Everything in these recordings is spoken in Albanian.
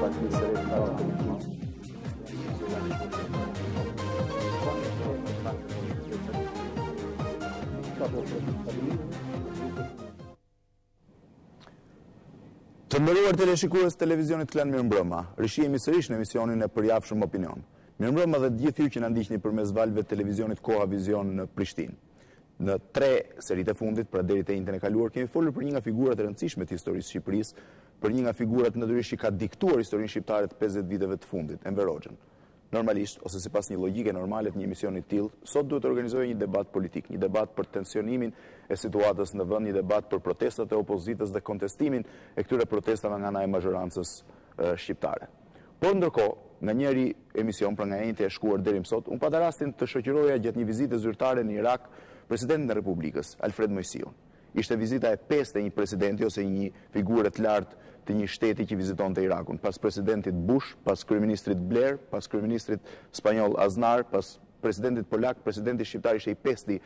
Të nderuar teleshikues televizionit Klan Mirëmbrëma, rishihemi sërish në emisionin e përjavshëm Opinion. Mirëmbrëma dhe të gjithë ju që na ndiqni përmes valve të televizionit Koha Vizion në Prishtinë. Në 3 seritë e fundit, pra deri te intën e kaluar, kemi folur për një nga figurat e rëndësishme të historisë së Shqipërisë, për një nga figurat natyrisht që ka diktuar historinë shqiptare të 50 viteve të fundit, Enver Hoxhën. Normalisht, ose sipas një logjike normale të një emisioni të tillë, sot duhet të organizojë një debat politik, një debat për tensionimin e situatës në vend, një debat për protestat e opozitës dhe kontestimin e këtyre protestave nga ana e mazhorancës shqiptare. Por ndërkohë, nga njëri emision, pra nga ente e shkuar deri më sot, unë pata rastin të shoqëroja gjatë një vizite zyrtare në Irak Presidentin e Republikës, Alfred Moisiu. Ishte vizita e 5 e një presidenti ose një figure të lartë të një shteti që vizitonte Irakun, pas presidentit Bush, pas kryeministrit Blair, pas kryeministrit spanjoll Aznar, pas presidentit polak, presidenti shqiptar ishte i 5-ti,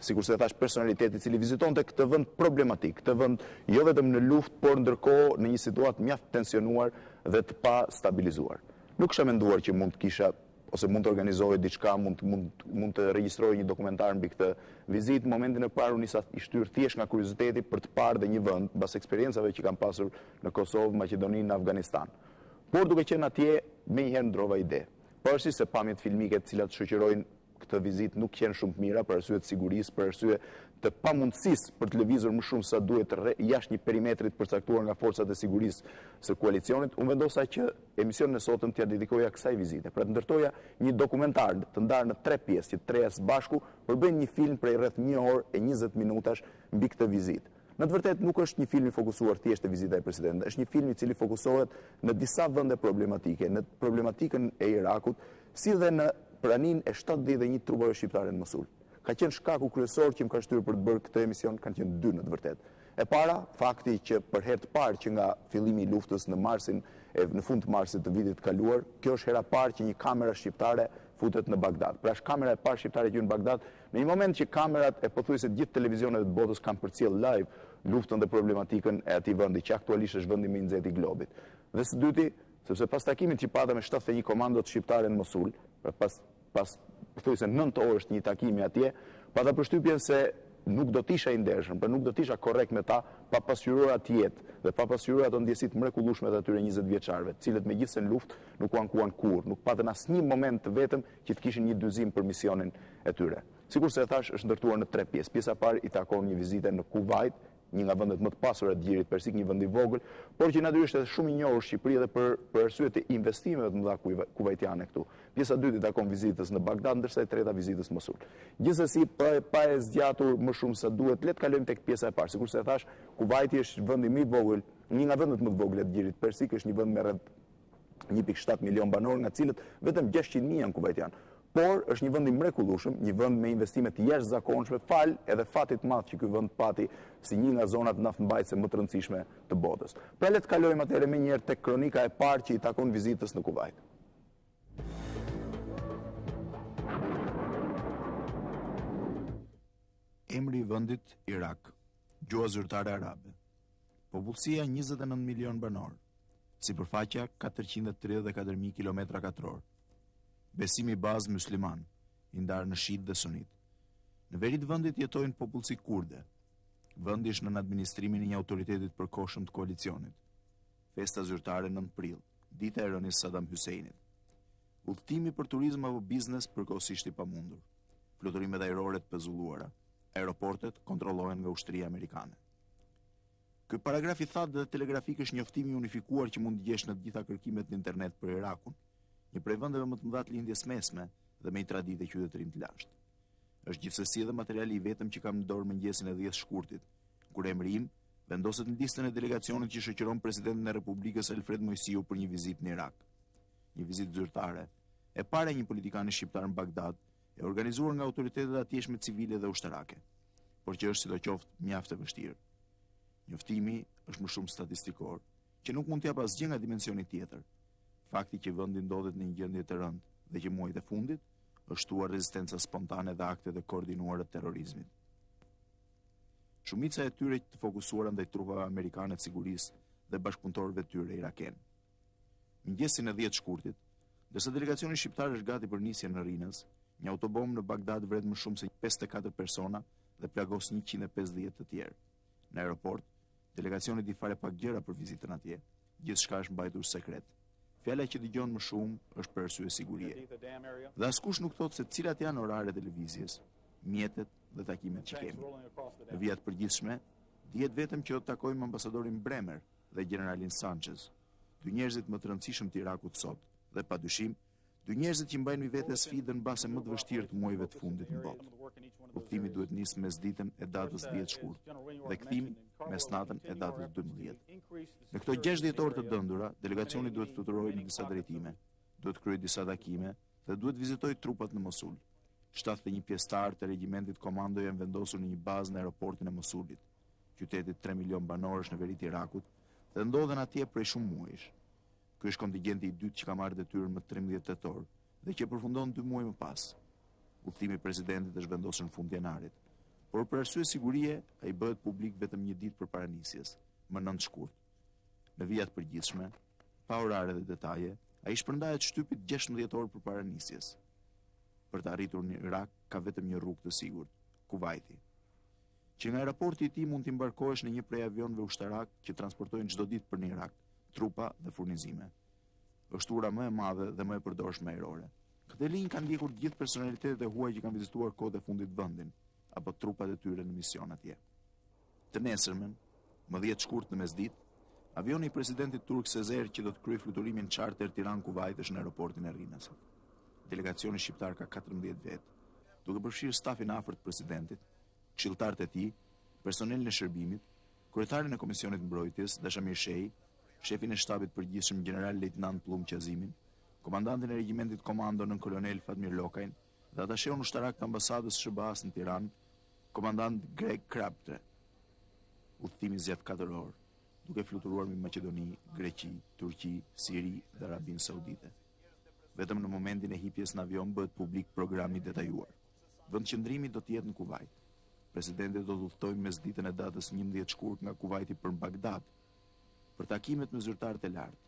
sikur se thash, personaliteti i cili vizitonte këtë vend problematik, këtë vend jo vetëm në luftë, por ndërkohë në një situatë mjaft tensionuar dhe të pa stabilizuar. Nuk kisha menduar që mund të kisha ose mund të organizohej diçka, mund të regjistroj një dokumentar mbi këtë vizitë. Në momentin e parë unë nisa i shtyr thjesht nga kurioziteti për të parë dhe një vend, mbas eksperiencave që kam pasur në Kosovë, Maqedoni, në Afganistan. Por duke qenë atje, menjëherë ndrova ide. Pavarësisht se pamjet filmike të cilat shoqërojnë këtë vizitë nuk janë shumë të mira për arsye të sigurisë, për arsye të pamundësisë për të lëvizur më shumë sa duhet jashtë një perimetrit përcaktuar nga forcat e sigurisë së koalicionit, unë vendosa që emisionin e sotëm t'ia dedikoja kësaj vizite, pra të ndërtoja një dokumentar të ndarë në 3 pjesë, që 3 së bashku përbëjnë një film prej rreth 1 orë e 20 minutash mbi këtë vizitë. Në të vërtetë nuk është një film i fokusuar thjesht te vizita e presidentit, është një film i cili fokusohet në disa vende problematike, në problematikën e Irakut, si dhe në praninë e 71 trupave shqiptare në Mosul. Ka qenë shkaku kryesor që më ka shtyrë për të bërë këtë emision, kanë qenë 2 në të vërtetë. E para, fakti që për herë të parë që nga fillimi i luftës në marsin, në fund të marsit të vitit të kaluar, kjo është hera parë që një kamera shqiptare futet në Bagdad. Pra është kamera e parë shqiptare që në Bagdad, në një moment që kamerat e pothuajse gjithë televizionet të botës kanë përcjell live luftën dhe problematikën e atij vendi që aktualisht është vendi më i nxehtë i globit. Dhe së dyti, sepse pas takimit që pata me 71 komandot shqiptare në Mosul, pas pothuajse 9 orësh të një takimi atje, pata përshtypjen se nuk do t'isha i ndershëm, por nuk do t'isha korrekt me ta pa pasqyruar atë jetë dhe pa pasqyruar ato ndjesitë mrekullueshme të atyre 20 vjeçarëve, të cilët megjithëse në luftë nuk u ankuan kurrë, nuk patën asnjë moment të vetëm që të kishin një dyzim për misionin e tyre. Sikur se e thash, është ndërtuar në 3 pjesë. Pjesa e parë i takon një vizite në Kuvajt, një nga vendet më të pasura të Gjirit Persik, një vend i vogël, por që natyrisht është shumë i njohur Shqipëri dhe për arsye të investimeve të mëdha kuvajtiane këtu. Pjesa e dytë i takon vizitës në Bagdad, ndërsa e treta vizitës në Mosul. Gjithsesi, pa e zgjatur më shumë sa duhet, le të kalojmë tek pjesa e parë. Sikur se e thash, Kuvajti është vendi më i vogël, një nga vendet më të vogla të Gjirit Persik, është një vend me rreth 1.7 milion banor, nga cilët vetëm 600.000 janë kuvajtianë. Por është një vend i mrekullueshëm, një vend me investime të jashtëzakonshme, fal edhe fatit madh që ky vend pati si një nga zonat naftmbajtëse më të rëndësishme të botës. Pra le të kalojmë atëherë menjëherë tek kronika e parë që i takon vizitës në Kuvajt. Emri i vendit Irak, gjuha zyrtare arabe. Popullsia 29 milion banor, sipërfaqja 434.000 km². Besimi bazë musliman, i ndarë në shit dhe sunit. Në veri të vendit jetojnë popullsi kurde. Vendi është nën administrimin e një autoritetit përkohshëm të koalicionit. Festa zyrtare 9 prill, dita e rënies Saddam Huseinit. Udhtimi për turizëm apo biznes përkohësisht i pamundur. Fluturimet ajrore të pezulluara. Aeroportet kontrollohen nga ushtria amerikane. Ky paragraf i thatë dhe telegrafik është njoftimi unifikuar që mund të gjesh në të gjitha kërkimet në internet për Irakun, një prej vendeve më të mëdha të lindjes mesme dhe me një traditë qytetërim të lashtë. Është gjithsesi edhe materiali i vetëm që kam në dorë mëngjesin e 10 shkurtit, kur emri im vendoset në listën e delegacionit që shoqëron Presidentin e Republikës Alfred Moisiu për një vizitë në Irak. Një vizitë zyrtare, e para e një politikani shqiptar në Bagdad, e organizuar nga autoritetet atjeshme civile dhe ushtarake, por që është sidoqoftë mjaft e vështirë. Njoftimi është më shumë statistikor, që nuk mund t'jap asgjë nga dimensioni tjetër. Fakti që vendi ndodhet në një gjendje të rëndë dhe që muajt e fundit është shtuar rezistenca spontane dhe aktet e koordinuara të terrorizmit. Shumica e tyre të fokusuara ndaj trupave amerikane të sigurisë dhe bashkëpunëtorëve të tyre iraken. Mëngjesin e 10 shkurtit, ndërsa delegacioni shqiptar është gati për nisje në Rinës, një autobom në Bagdad vret më shumë se 54 persona dhe plagos 150 të tjerë. Në aeroport, delegacioni di fare pak gjëra për vizitën atje, gjithçka është mbajtur sekret. Fjala që dëgjon më shumë është për arsye sigurie. Dhe askush nuk thotë se cilat janë oraret e lëvizjes, mjetet dhe takimet që kemi. Në vijat përgjithshme, dihet vetëm që do të takojmë ambasadorin Bremer dhe generalin Sanchez, dy njerëzit më të rëndësishëm të Irakut sot, dhe padyshim, dy njerëzit që mbajnë mbi vete sfidën mbase më të vështirë të muajve të fundit në botë. Udhëtimi duhet nisë mesditën e datës 10 shkurt dhe kthimi mesnatën e datës 12. Në këto 60 orë të dëndura, delegacioni duhet fluturojë në disa drejtime, duhet kryejë disa takime dhe duhet vizitojë trupat në Mosul. 71 pjesëtar të regjimentit komando janë vendosur në një bazë në aeroportin e Mosulit, qytetit 3 milion banorësh në veri të Irakut, dhe ndodhen atje prej shumë muajsh. Ky është kontingjenti i dytë që ka marrë detyrën më 13 tetor dhe që përfundon 2 muaj më pas. Udhëtimi i presidentit është vendosur në fund janarit, por për arsye sigurie ai bëhet publik vetëm një ditë përpara nisjes, më 9 shkurt. Në vijat përgjithshme, pa orare dhe detaje, ai shpërndahet shtypit 16 orë përpara nisjes. Për të arritur në Irak ka vetëm një rrugë të sigurt, Kuvajti, që nga aeroporti i tij mund të mbarkohesh në një prej avionëve ushtarak që transportojnë çdo ditë për në Irak trupa dhe furnizime. Është ura më e madhe dhe më e përdorshme ajrore. Këtë linjë kanë ndjekur gjithë personalitetet e huaj që kanë vizituar kohët e fundit vendin, apo trupat e tyre në mision atje. Të nesërmen, më 10 shkurt në mesditë, avioni i presidentit turk Sezer që do të kryejë fluturimin charter Tiranë-Kuvajt është në aeroportin e Rinës. Delegacioni shqiptar ka 14 vetë, duke përfshirë stafin afërt të presidentit, këshilltarët e tij, personelin e shërbimit, kryetarin e Komisionit Mbrojtjes, Dashamir Shehi, shefin e shtabit përgjithshëm general lejtnant Plum Qazimin, komandantin e regjimentit komando nën kolonel Fatmir Lokajn dhe atasheun ushtarak të ambasadës SBA-s në Tiranë, komandant Greg Kraptre. Udhëtimi zgjat 4 orë, duke fluturuar mbi Maqedoni, Greqi, Turqi, Siri dhe Arabinë Saudite. Vetëm në momentin e hipjes në avion bëhet publik programi detajuar. Vendqëndrimi do të jetë në Kuvajt. Presidenti do të udhëtojë mesditën e datës 11 shkurt nga Kuvajti për Bagdad, për takimet me zyrtarët e lartë.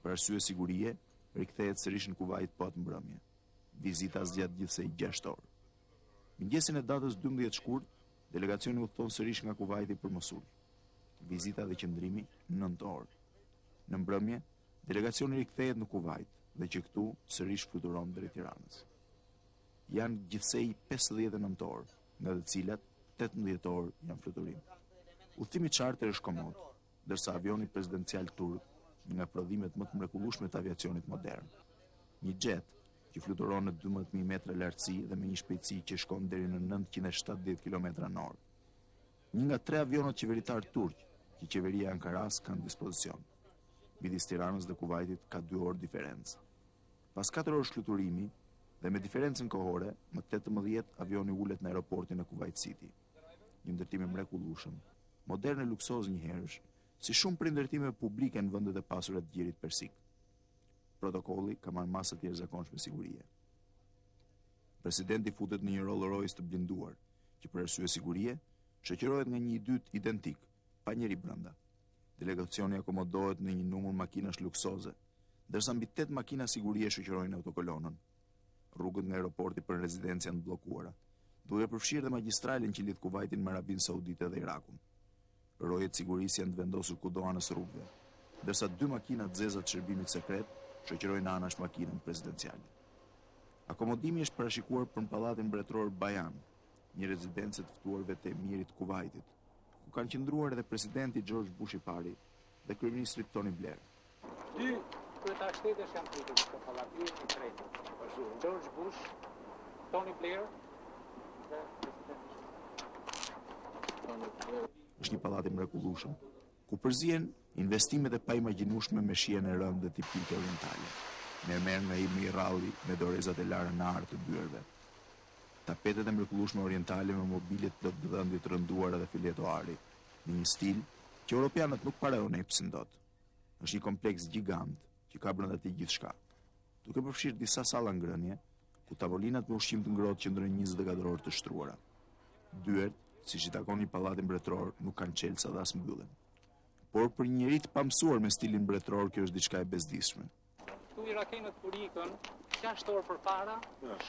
Për arsye sigurie, rikthehet sërish në Kuvajt po atë mbrëmje. Vizita zgjat gjithsej 6 orë. Mëngjesin e datës 12 shkurt, delegacioni udhëton sërish nga Kuvajti për Mosul. Vizita dhe qëndrimi 9 orë. Në mbrëmje, delegacioni rikthehet në Kuvajt dhe që këtu sërish fluturon drejt Tiranës. Janë gjithsej 59 orë, nga të cilat 18 orë janë fluturim. Udhëtimi charter është komod, ndërsa avioni presidencial turk nga prodhimet më të mrekullueshme të aviacionit modern. Një jet që fluturon në 12.000 metra lartësi dhe me një shpejtësi që shkon deri në 970 km/h. Një nga 3 avionët qeveritar turq që qeveria e Ankaras ka në dispozicion. Midis Tiranës dhe Kuvajtit ka 2 orë diferencë. Pas 4 orësh fluturimi dhe me diferencën kohore, më 18 avioni ulet në aeroportin e Kuvajt City. Një ndërtim i mrekullueshëm, modern e luksoz njëherësh, si shumë prej ndërtimeve publike në vendet e pasura të Gjirit Persik. Protokolli ka marrë masë të jashtëzakonshme sigurie. Presidenti futet në një Rolls Royce të blinduar, që për arsye sigurie shoqërohet nga një i dytë identik, pa njeri brenda. Delegacioni akomodohet në një numër makinash luksoze, ndërsa mbi 8 makina sigurie shoqërojnë autokolonën. Rrugët nga aeroporti për rezidencia janë bllokuara, duke përfshirë dhe magjistralin që lidh Kuvajtin me Arabinë Saudite dhe Irakun. Rojet sigurisë janë të vendosur kudo anës rrugëve, ndërsa 2 makina të zeza të shërbimit sekret shoqërojnë anash makinën presidenciale. Akomodimi është parashikuar për në pallatin mbretëror Bajan, një rezidencë të ftuarve të emirit të Kuvajtit, ku kanë qëndruar edhe presidenti George Bush i pari dhe kryeministri Tony Blair. 2 kryetar shtetesh janë pritur në pallatin e tretë. George Bush, Tony Blair dhe presidenti. Është një pallat i mrekullueshëm, ku përzihen investimet e paimagjinueshme me shijen e rëndë dhe tipike orientale. Mermer nga himi i rralli me dorezat e lara në arë të dyerve. Tapetet e mrekullueshme orientale me mobilje të dhëndit të rënduara dhe fileto ari, në një stil që europianët nuk paraonepsin dot. Është një kompleks gjigant që ka brenda tij gjithçka, duke përfshirë disa salla ngrënie, ku tavolinat me ushqim të ngrohtë qëndrojnë 24 orë të shtruara. Dyert, siç i takon një pallati mbretëror, nuk kanë çelësa dhe as mbyllen. por për një njerëz të pamësuar me stilin mbretëror kjo është diçka e bezdishme. Këtu irakenët kur ikën 6 orë përpara,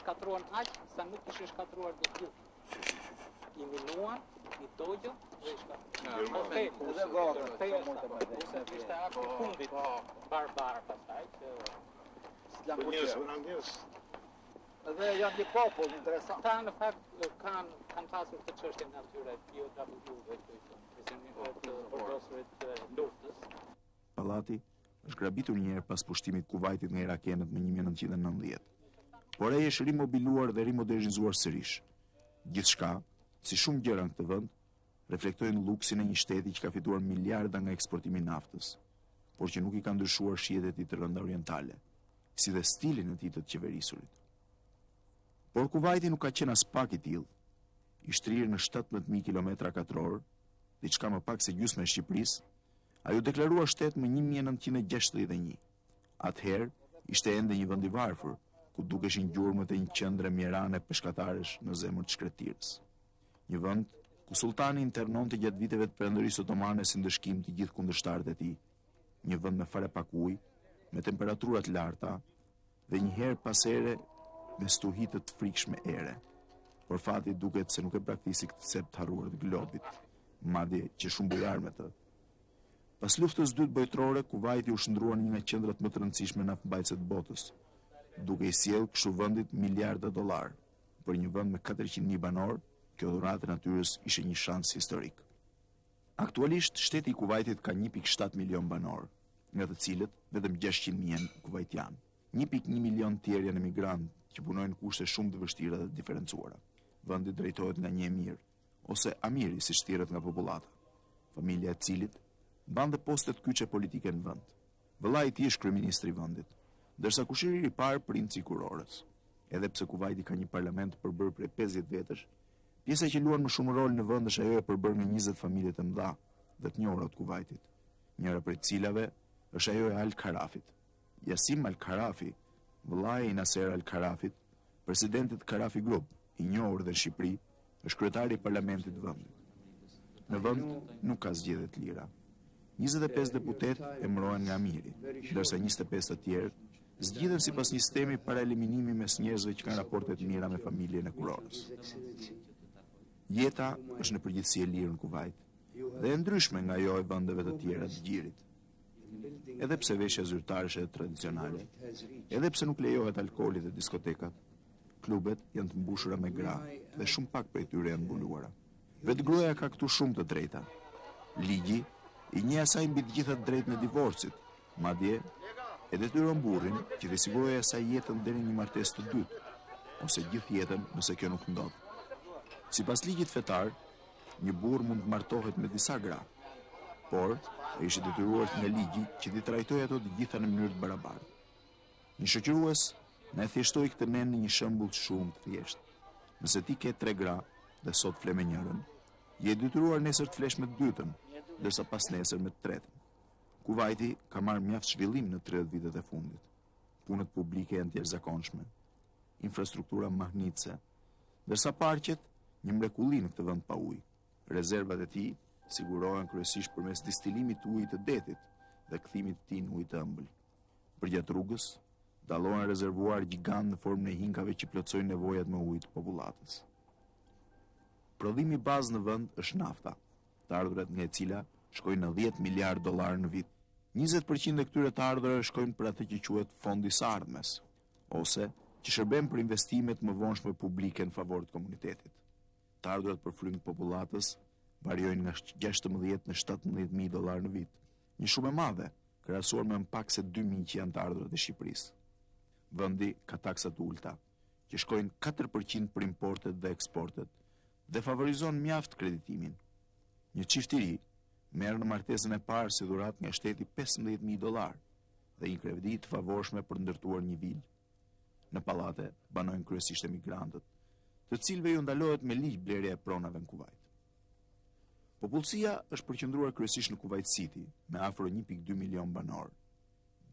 shkatruan aq sa nuk kishin shkatruar dot gjithë. I minuan, i dogjo dhe i shkatruan. Edhe vogël, ishte akti fundit barbar pastaj Edhe janë një popull interesant. Ta në fakt kanë pasur të çështjen e atyre POW-ve të përdosurit luftës. Pallati është grabitur një herë pas pushtimit të Kuvajtit nga irakenët në 1990. Por ai është rimobiluar dhe rimodernizuar sërish. Gjithçka, si shumë gjëra në këtë vend, reflektojnë luksin e një shteti që ka fituar miliarda nga eksportimi i naftës, por që nuk i ka ndryshuar shijet e tij të rënda orientale, si dhe stilin e tij të qeverisurit. Por Kuvajti nuk ka qenë as pak i tillë. I shtrirë në 17.000 km2, diçka më pak se gjysma e Shqipërisë, ai u deklarua shtet më 1961. Atëherë ishte ende një vend i varfër, ku dukeshin gjurmët e një qendre mjerane peshkataresh në zemër të shkretirës. Një vend ku sultani internonte gjatë viteve të perëndërisë otomane si ndëshkim të gjithë kundërshtarët e tij. Një vend me fare pak ujë, me temperatura të larta dhe një herë pas here me stuhitë të frikshme ere. Por fati duket se nuk e praktisi këtë sep të harruar të globit, madje që shumë bujar me të. Pas luftës dytë bojtërore, Kuvajti u shndrua në një nga qendrat më të rëndësishme naftmbajtëse të botës, duke i sjellë kështu vendit miliarda dollar. Për një vend me 400.000 banor, kjo dhuratë e natyrës ishte një shans historik. Aktualisht, shteti i Kuvajtit ka 1.7 milion banor, nga të cilët vetëm 600.000 janë kuvajtian. 1.1 milion tjerë janë emigrantë që punojnë kushte shumë të vështira dhe diferencuara. Vendi drejtohet nga një emir, ose amiri si thirret nga popullata, familja e cilit mban dhe postet kyçe politike në vend. Vëllai i tij është kryeministri i vendit, ndërsa kushiri i parë princi i kurorës. Edhe pse Kuvajti ka një parlament përbërë prej 50 vjetësh, pjesa që luan më shumë rol në vend është ajo e përbërë nga 20 familje të mëdha dhe të njohura të Kuvajtit. Njëra prej cilave është ajo e Al-Karafit. Yasim Al-Karafi, vëllai i Nasser Al-Karafit, presidentit Karafi Group, i njohur dhe në Shqipëri, është kryetari i parlamentit të vendit. Në vend nuk ka zgjedhje të lira. 25 deputet emërohen nga amiri, ndërsa 25 të tjerë zgjidhen sipas një sistemi para eliminimi mes njerëzve që kanë raporte të mira me familjen e kurorës. Jeta është në përgjithësi e lirë në Kuvajt dhe e ndryshme nga ajo e vendeve të tjera të gjirit. Edhe pse veshja zyrtare është tradicionale, edhe pse nuk lejohet alkooli dhe diskotekat, klubet janë të mbushura me gra dhe shumë pak prej tyre janë mbuluara. Vetë gruaja ka këtu shumë të drejta. Ligji i njeh asaj mbi të gjitha të drejtën e divorcit, madje e detyron burrin që të sigurojë asaj jetën deri në një martesë të dytë, ose gjithë jetën nëse kjo nuk ndodh. Sipas ligjit fetar, një burr mund të martohet me disa gra, por ai ishte detyruar nga ligji që t'i trajtojë ato të gjitha në mënyrë të barabartë. Një shoqërues na e thjeshtoi këtë nen në një shembull shumë të thjeshtë. Nëse ti ke 3 gra dhe sot fle me njërin, je detyruar nesër të flesh me të dytën, ndërsa pas nesër me të tretën. Kuvajti ka marrë mjaft zhvillim në 30 vitet e fundit. Punët publike janë të jashtëzakonshme, infrastruktura mahnitse, ndërsa parqet një mrekulli në këtë vend pa ujë. Rezervat e tij sigurohen kryesisht përmes distilimit të ujit të detit dhe kthimit të tij në ujë të ëmbël. Përgjatë rrugës dallohen rezervuar gjigant në formën e hinkave që plotësojnë nevojat me ujë të popullatës. Prodhimi bazë në vend është nafta, të ardhurat nga e cila shkojnë në 10 miliard dollar në vit. 20% e këtyre të ardhurave shkojnë për atë që quhet fondi i së ardhmes, ose që shërben për investimet më vonshme publike në favor të komunitetit. Të ardhurat për frymë të popullatës variojnë nga 16 në 17.000 dollar në vit, një shumë e madhe, krahasuar me më pak se 2.000 që janë të ardhurat e Shqipërisë. Vendi ka taksa të ulta, që shkojnë 4% për importet dhe eksportet, dhe favorizon mjaft kreditimin. Një çiftëri merr në martesën e parë si dhuratë nga shteti 15.000 dollar dhe një kredi të favorshme për ndërtuar një vilë. Në pallate banojnë kryesisht emigrantët, të cilëve ju ndalohet me ligj blerja e pronave në Kuvajt. Popullsia është përqendruar kryesisht në Kuvajt City, me afro 1.2 milion banor.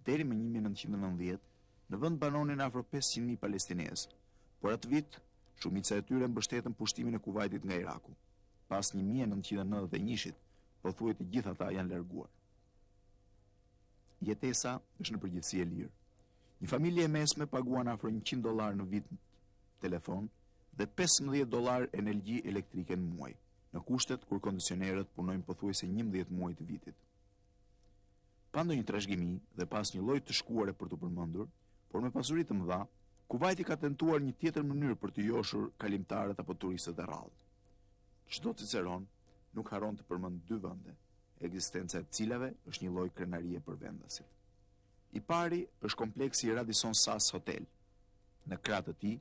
Deri më 1990, në vend banonin afro 500.000 palestinezë, por atë vit shumica e tyre mbështetën pushtimin e Kuvajtit nga Iraku. Pas 1991-shit, pothuajse të gjithë ata janë larguar. Jetesa është në përgjithësi e lirë. Një familje e mesme paguan afër $100 në vit telefon dhe $15 energji elektrike në muaj, në kushtet kur kondicionerët punojnë pothuajse 11 muaj të vitit. Pa ndonjë trashëgimi dhe pas një lloj të shkuare për të përmendur, por me pasuri të mëdha, Kuvajti ka tentuar një tjetër mënyrë për të joshur kalimtarët apo turistët e rrallë. Çdo ciceron nuk haron të përmend dy vende, ekzistenca e cilave është një lloj krenarie për vendasit. I pari është kompleksi Radisson Sas Hotel. Në krah të tij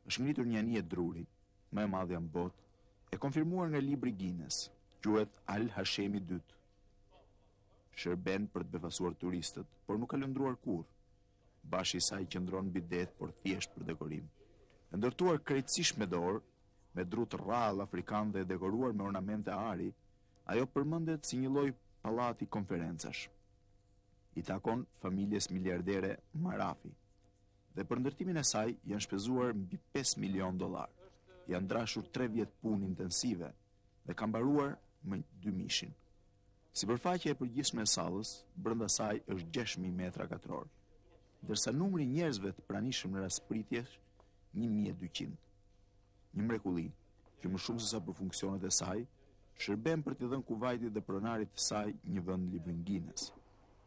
është ngritur një anije druri, më e madhe në botë, e konfirmuar nga libri Guinness, quhet Al Hashemi II. Shërben për të befasuar turistët, por nuk ka lëndruar kurrë. Bashi i saj qëndron mbi det, por thjesht për dekorim. E ndërtuar krejtësisht me dorë, me dru të rrallë afrikan dhe dekoruar me ornamente ari, ajo përmendet si një lloj pallati konferencash. I takon familjes miliardere Marafi, dhe për ndërtimin e saj janë shpenzuar mbi $5 milion. Janë ndrashur 3 vjet punë intensive dhe ka mbaruar me 2 mishin. Sipërfaqja e përgjithshme e sallës brenda saj është 6.000 metra katror, ndërsa numri i njerëzve të pranishëm në rast pritjesh 1.200. Një mrekulli që më shumë se sa për funksionet e saj, shërben për t'i dhënë Kuvajtit dhe pronarit të saj një vend në librin Guinness.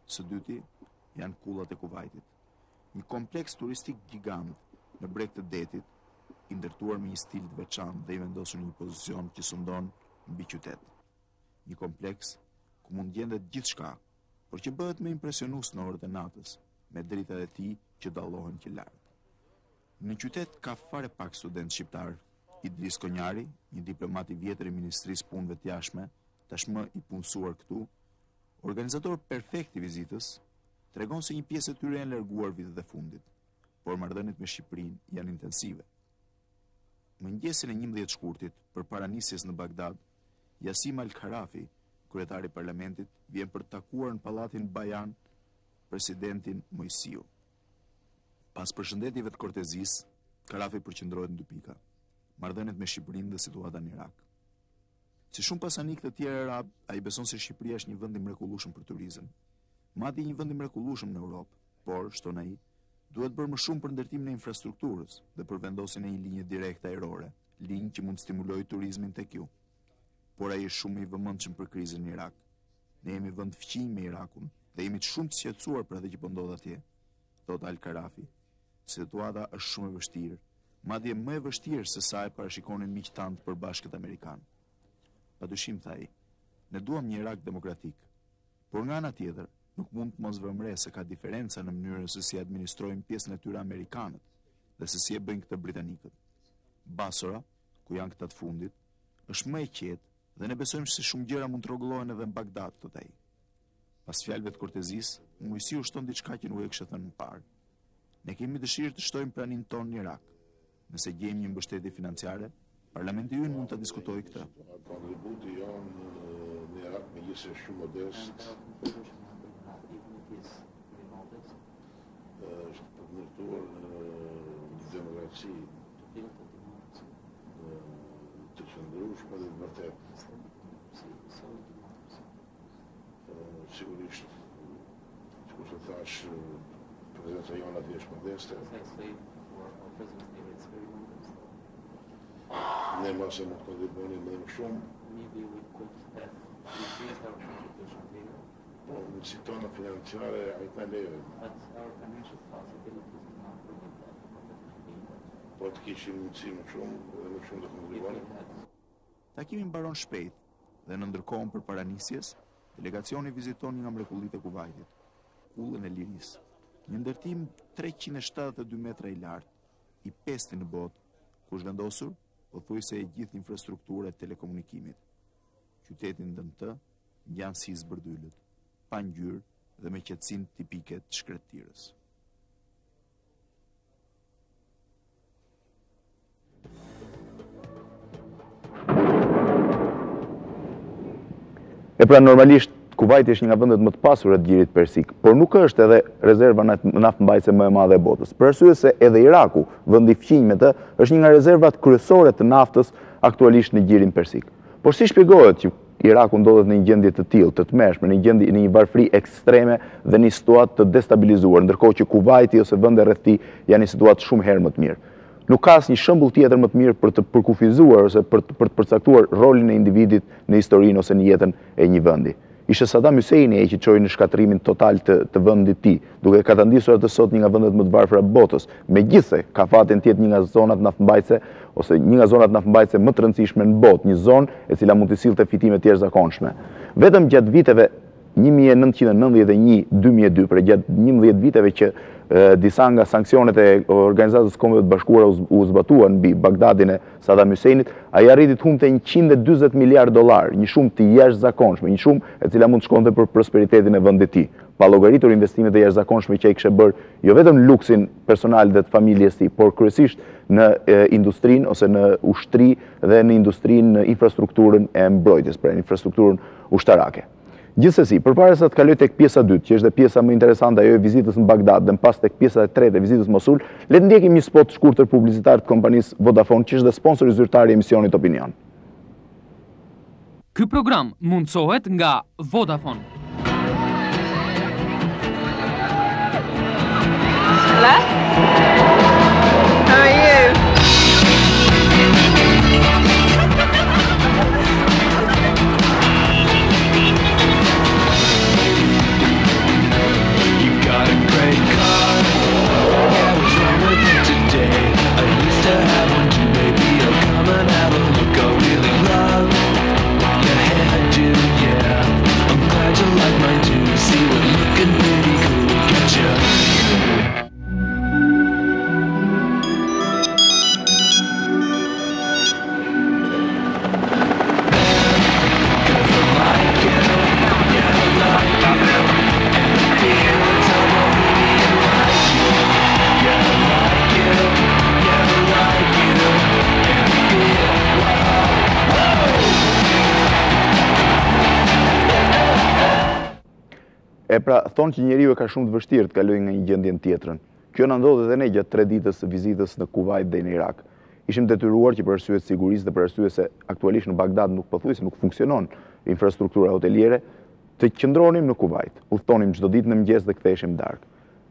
Së dyti janë kullat e Kuvajtit, një kompleks turistik gigant në breg të detit, i ndërtuar me një stil të veçantë dhe i vendosur në një pozicion që sundon mbi qytet. Një kompleks ku mund gjendet gjithçka, por që bëhet më impresionues në orët e natës, me dritat e tij që dallohen që lart. Në qytet ka fare pak student shqiptar. Idris Konjari, një diplomat i vjetër i Ministrisë Punëve të Jashtme, tashmë i punësuar këtu, organizator perfekt i vizitës, tregon se një pjesë e tyre janë larguar vitet e fundit, por marrëdhëniet me Shqipërinë janë intensive. Mëngjesin e 11 shkurtit, përpara nisjes në Bagdad, Yasim Al-Kharafi, kryetari i parlamentit, vjen për të takuar në pallatin Bajan Presidentin Moisiu. Pas përshëndetjeve të kortezisë, Kharafi përqendrohet në 2 pika: marrëdhëniet me Shqipërinë dhe situata në Irak. Si shumë pasanik të tjerë arab, ai beson se Shqipëria është një vend i mrekullueshëm për turizëm. Madje një vend i mrekullueshëm në Europë, por, shton ai, duhet bërë më shumë për ndërtimin e infrastrukturës dhe për vendosjen e një linje direkte ajrore, linjë që mund të stimulojë turizmin tek ju. Por ai është shumë i vëmendshëm për krizën në Irak. Ne jemi vend fqinj me Irakun dhe jemi shumë të shqetësuar për atë që po ndodh atje, thot Al-Kharafi. Situata është shumë e vështirë, madje më e vështirë se sa e parashikonin miqtanë të përbashkët amerikanë. Padyshim, tha ai, ne duam një Irak demokratik, por nga ana tjetër nuk mund të mos vëmre se ka diferenca në mënyrën se si administrojnë pjesën e tyre amerikanët dhe se si e bëjnë këtë britanikët. Basra, ku janë këta të fundit, është më e qetë dhe ne besojmë se shumë gjëra mund të rregullohen edhe në Bagdad, thot ai. Pas fjalëve të kortezisë, Moisiu shton diçka që nuk e kishte thënë më parë. Ne kemi dëshirë të shtojmë praninë tonë në Irak. Nëse gjejmë një mbështetje financiare, parlamenti ynë mund ta diskutojë këtë. Kontributi jonë në Irak me gjithse shumë modest, është për ndërtuar një demokraci të qëndrueshme dhe të vërtetë. Sigurisht, sikur se thash, prezenca jonë atje është modeste. Ne mase mund të kontribuonin më shumë. Po, në situata financiare ajt na leve. Po të kishim mundësi më shumë dhe më shumë të kontribuonin. Takimi mbaron shpejt dhe në ndërkohën përpara nisjes, delegacioni viziton një nga mrekullitë e Kuvajtit, Kullën e Lirisë, një ndërtim 372 metra i lartë, i pesti në botë, ku është vendosur pothuajse e gjithë infrastruktura e telekomunikimit. Qytetin ndën të ngjan si zbërdyllët, pa ngjyrë dhe me qetësinë tipike të shkretirës. E pra normalisht Kuvajti është një nga vendet më të pasura të gjirit persik, por nuk është edhe rezerva naftëmbajtëse më e madhe e botës. Për arsye se edhe Iraku, vendi fqinj me të, është një nga rezervat kryesore të naftës aktualisht në gjirin persik. Por si shpjegohet që Iraku ndodhet në një gjendje të tillë, të tmerrshme, në një varfëri ekstreme dhe një situatë të destabilizuar, ndërkohë që Kuvajti ose vende rreth tij janë në situatë shumë herë më të mirë. Nuk ka asnjë shembull tjetër më të mirë për të përkufizuar ose për të përcaktuar rolin e individit në historinë ose në jetën e një vendi. Ishte Saddam Husseini ai që çoi në shkatrimin total të vendit të tij, duke katandisur atë sot një nga vendet më të varfëra të botës. Megjithse ka fatin të jetë një nga zonat naftmbajtëse ose një nga zonat naftmbajtëse më të rëndësishme në botë, një zonë e cila mund të sillte fitime të jashtëzakonshme. Vetëm gjatë viteve 1991-2002, për gjatë 11 viteve që disa nga sanksionet e Organizatës së Kombeve të Bashkuara u zbatuan mbi Bagdadin e Saddam Husseinit, ai arriti të humbte $140 miliardë, një shumë të jashtëzakonshme, një shumë e cila mund të shkonte për prosperitetin e vendit të tij, pa llogaritur investimet e jashtëzakonshme që ai kishte bërë jo vetëm në luksin personal dhe të familjes së tij, por kryesisht në industrinë ose në ushtri dhe në industrinë, në infrastrukturën e mbrojtjes, pra infrastrukturën ushtarake. Gjithsesi, përpara se të kaloj tek pjesa e dytë, që është pjesa më interesante ajo e vizitës në Bagdad, dhe pas tek pjesa e tretë e vizitës në Mosul, le të ndjekim një spot shkurtër publicitar të kompanisë Vodafone, që është dhe sponsori zyrtar i emisionit Opinion. Ky program mundsohet nga Vodafone. Hello? How are you? Pra, thonë që njeriu e ka shumë të vështirë të kalojë nga një gjendje në tjetrën. Kjo na ndodhi edhe ne gjatë 3 ditës së vizitës në Kuvajt dhe në Irak. Ishim detyruar që për arsye të sigurisë dhe për arsye se aktualisht në Bagdad pothuajse nuk funksionon infrastruktura hoteliere, të qëndronim në Kuvajt, udhtonim çdo ditë në mëngjes dhe ktheheshim darkë.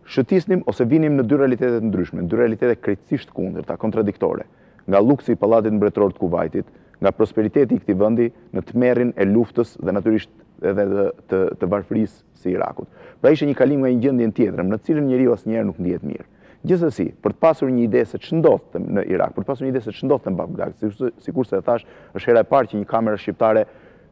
Shëtisnim ose vinim në dy realitete të ndryshme, dy realitete krejtësisht kundërta, kontradiktore, nga luksi i pallatit mbretëror të Kuvajtit, nga prosperiteti i këtij vendi në tmerrin e luftës dhe natyrisht edhe të varfërisë së Irakut. Pra ishte një kalim nga një gjendje tjetër, në cilën njeriu asnjëherë nuk ndihet mirë. Gjithsesi, për të pasur një ide se ç'ndodhte në Irak, për të pasur një ide se ç'ndodhte në Bagdad, sikurse e thash, është hera e parë që një kamera shqiptare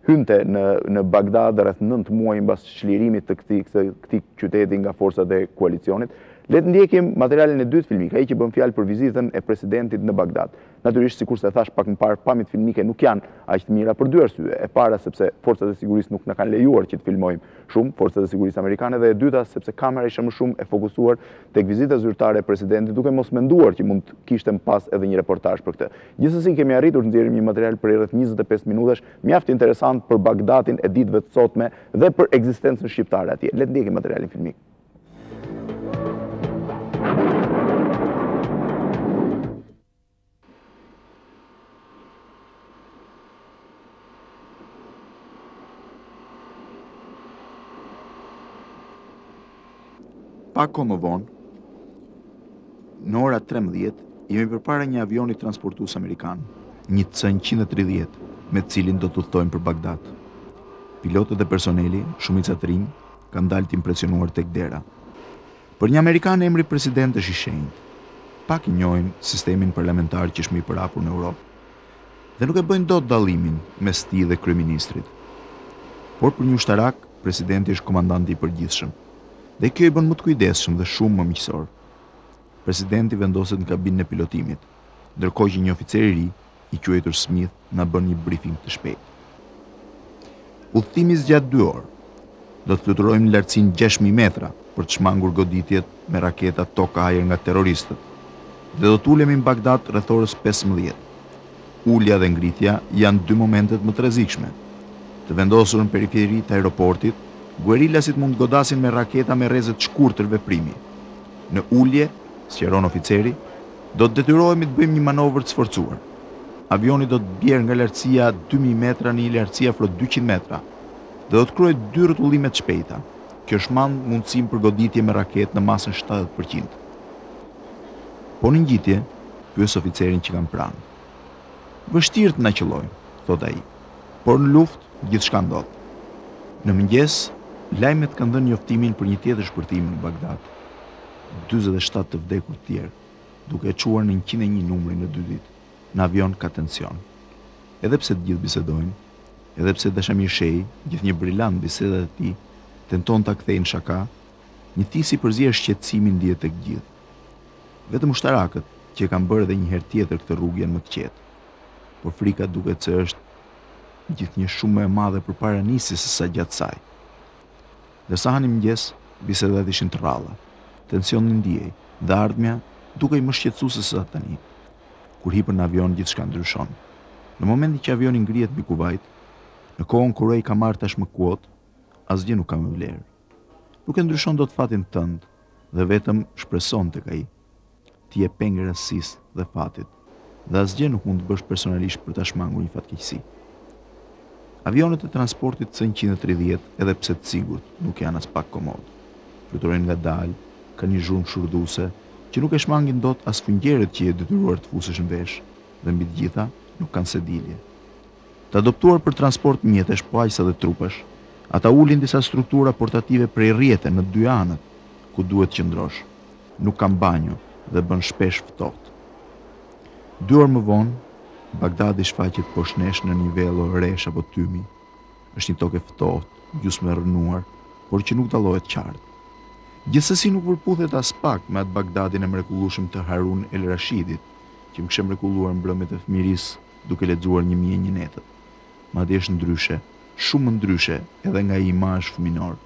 hynte në Bagdad rreth 9 muaj mbas çlirimit të këtij qyteti nga forcat e koalicionit. Le të ndjekim materialin e dytë filmik, ai që bën fjalë për vizitën e presidentit në Bagdad. Natyrisht, sikurse e thash pak më parë, pamjet filmike nuk janë aq të mira për dy arsye. E para sepse forcat e sigurisë nuk na kanë lejuar që të filmojmë shumë, forcat e sigurisë amerikane, dhe e dyta sepse kamera ishte më shumë e fokusuar tek vizita zyrtare e presidentit, duke mos menduar që mund të kishte pas edhe një reportazh për këtë. Gjithsesi kemi arritur të nxjerrim një material për rreth 25 minutash, mjaft interesant për Bagdadin e ditëve të sotme dhe për ekzistencën shqiptare atje. Le të ndjekim materialin filmik. Pak kohë më vonë, në ora 13, jemi përpara një avioni transportues amerikan, një C-130, me të cilin do të udhtojmë për Bagdad. Pilotët dhe personeli, shumica të rinj, kanë dalë të impresionuar tek dera. Për një amerikan emri president është i shenjtë. Pak i njohin sistemin parlamentar që është më i përhapur në Europë. Dhe nuk e bëjnë dot dallimin mes tij dhe kryeministrit. Por për një ushtarak, presidenti është komandanti i përgjithshëm. Dhe kjo i bën më të kujdesshëm dhe shumë më miqësor. Presidenti vendoset në kabinën e pilotimit, ndërkohë që një oficer i ri, i quajtur Smith, na bën një brifing të shpejtë. Udhëtimi zgjat 2 orë. Do të fluturojmë në lartësinë 6000 metra për të shmangur goditjet me raketa tokë-ajër nga terroristët. Dhe do të ulemi në Bagdad rreth orës 15. Ulja dhe ngritja janë 2 momentet më të rrezikshme. Të vendosur në periferi të aeroportit, guerillasit mund të godasin me raketa me rrezet shkurtër veprimi. Në ulje, sqaron oficeri, do të detyrohemi të bëjmë një manovër të sforcuar. avioni do të bjerë nga lartësia 2000 metra në një lartësi afro 200 metra dhe do të kryej 2 rrotullime të shpejta. Kjo shmang mundësinë për goditje me raketë në masën 70%. Po në ngjitje, pyes oficerin që kam pranë. Vështirë të na qellojnë, thot ai. Por në luftë gjithçka ndodh. Në mëngjes, lajmet kanë dhënë njoftimin për një tjetër shpërtim në Bagdad. 47 të vdekur të tjerë, duke e çuar në 101 numrin në 2 ditë. Në avion ka tension. Edhe pse të gjithë bisedojnë, edhe pse Dashamir Shei, gjithë një brillant bisedat e tij, tenton ta kthejë në shaka, një thisi përzier shqetësimin ndihet tek gjithë. Vetëm ushtarakët që kanë bërë edhe një herë tjetër këtë rrugë janë më të qetë. Por frika duket se është gjithnjë shumë më e madhe përpara nisjes se sa gjatë saj. Ndërsa hanim mëngjes, bisedat ishin të rralla. Tensioni ndihej dhe ardhmja dukej më shqetësuese se sa tani. Kur hipën në avion gjithçka ndryshon. Në momentin që avioni ngrihet mbi Kuvajt, në kohën kur ai ka marrë tashmë kuot, asgjë nuk ka më vlerë. Nuk e ndryshon dot fatin tënd dhe vetëm shpreson tek ai. Ti e pengë rastësisë dhe fatit, dhe asgjë nuk mund të bësh personalisht për ta shmangur një fatkeqësi. Avionet e transportit C-130, edhe pse të sigurt, nuk janë as pak komod. Fluturojnë ngadalë, kanë një zhurmë shurdhuese që nuk e shmangin dot as fungjeret që je detyruar të fusësh në vesh, dhe mbi të gjitha nuk kanë sedilje. Të adoptuar për transport mjetesh, paqsa dhe trupash, ata ulin disa struktura portative prej rrjete në 2 anët, ku duhet qëndrosh. Nuk kanë banjo dhe bën shpesh ftohtë. 2 orë më vonë, Bagdadi shfaqet poshnesh në nivelo resh apo tymi. Është një tokë e ftohtë, gjysmë e rrënuar, por që nuk dallohet qartë. Gjithsesi nuk përputhet as pak me atë Bagdadin e mrekullueshëm të Harun el Rashidit, që më kishte mrekulluar mbrëmjet e fëmirisë duke lexuar 1001 netët. Madje është ndryshe, shumë ndryshe edhe nga ai imazh fëminor.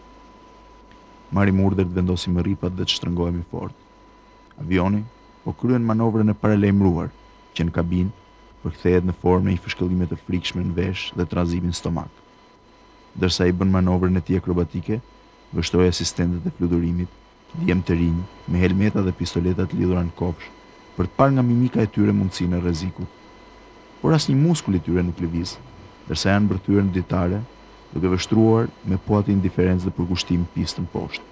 Marrim urdhër të vendosim rripat dhe të shtrëngohemi fort. Avioni po kryen manovrën e paralajmëruar, që në kabinë përkthehet në formë një fshkëllime të frikshme në vesh dhe trazimin stomak. Ndërsa i bën manovrën e tij akrobatike, vështroi asistentët e fluturimit, djem të rinj, me helmeta dhe pistoleta të lidhura në kofsh, për të parë nga mimika e tyre mundësinë e rrezikut. Por asnjë muskul i tyre nuk lëviz, ndërsa janë mbërthyer në ditare, duke vështruar me po atë indiferencë dhe përkushtim pistën poshtë.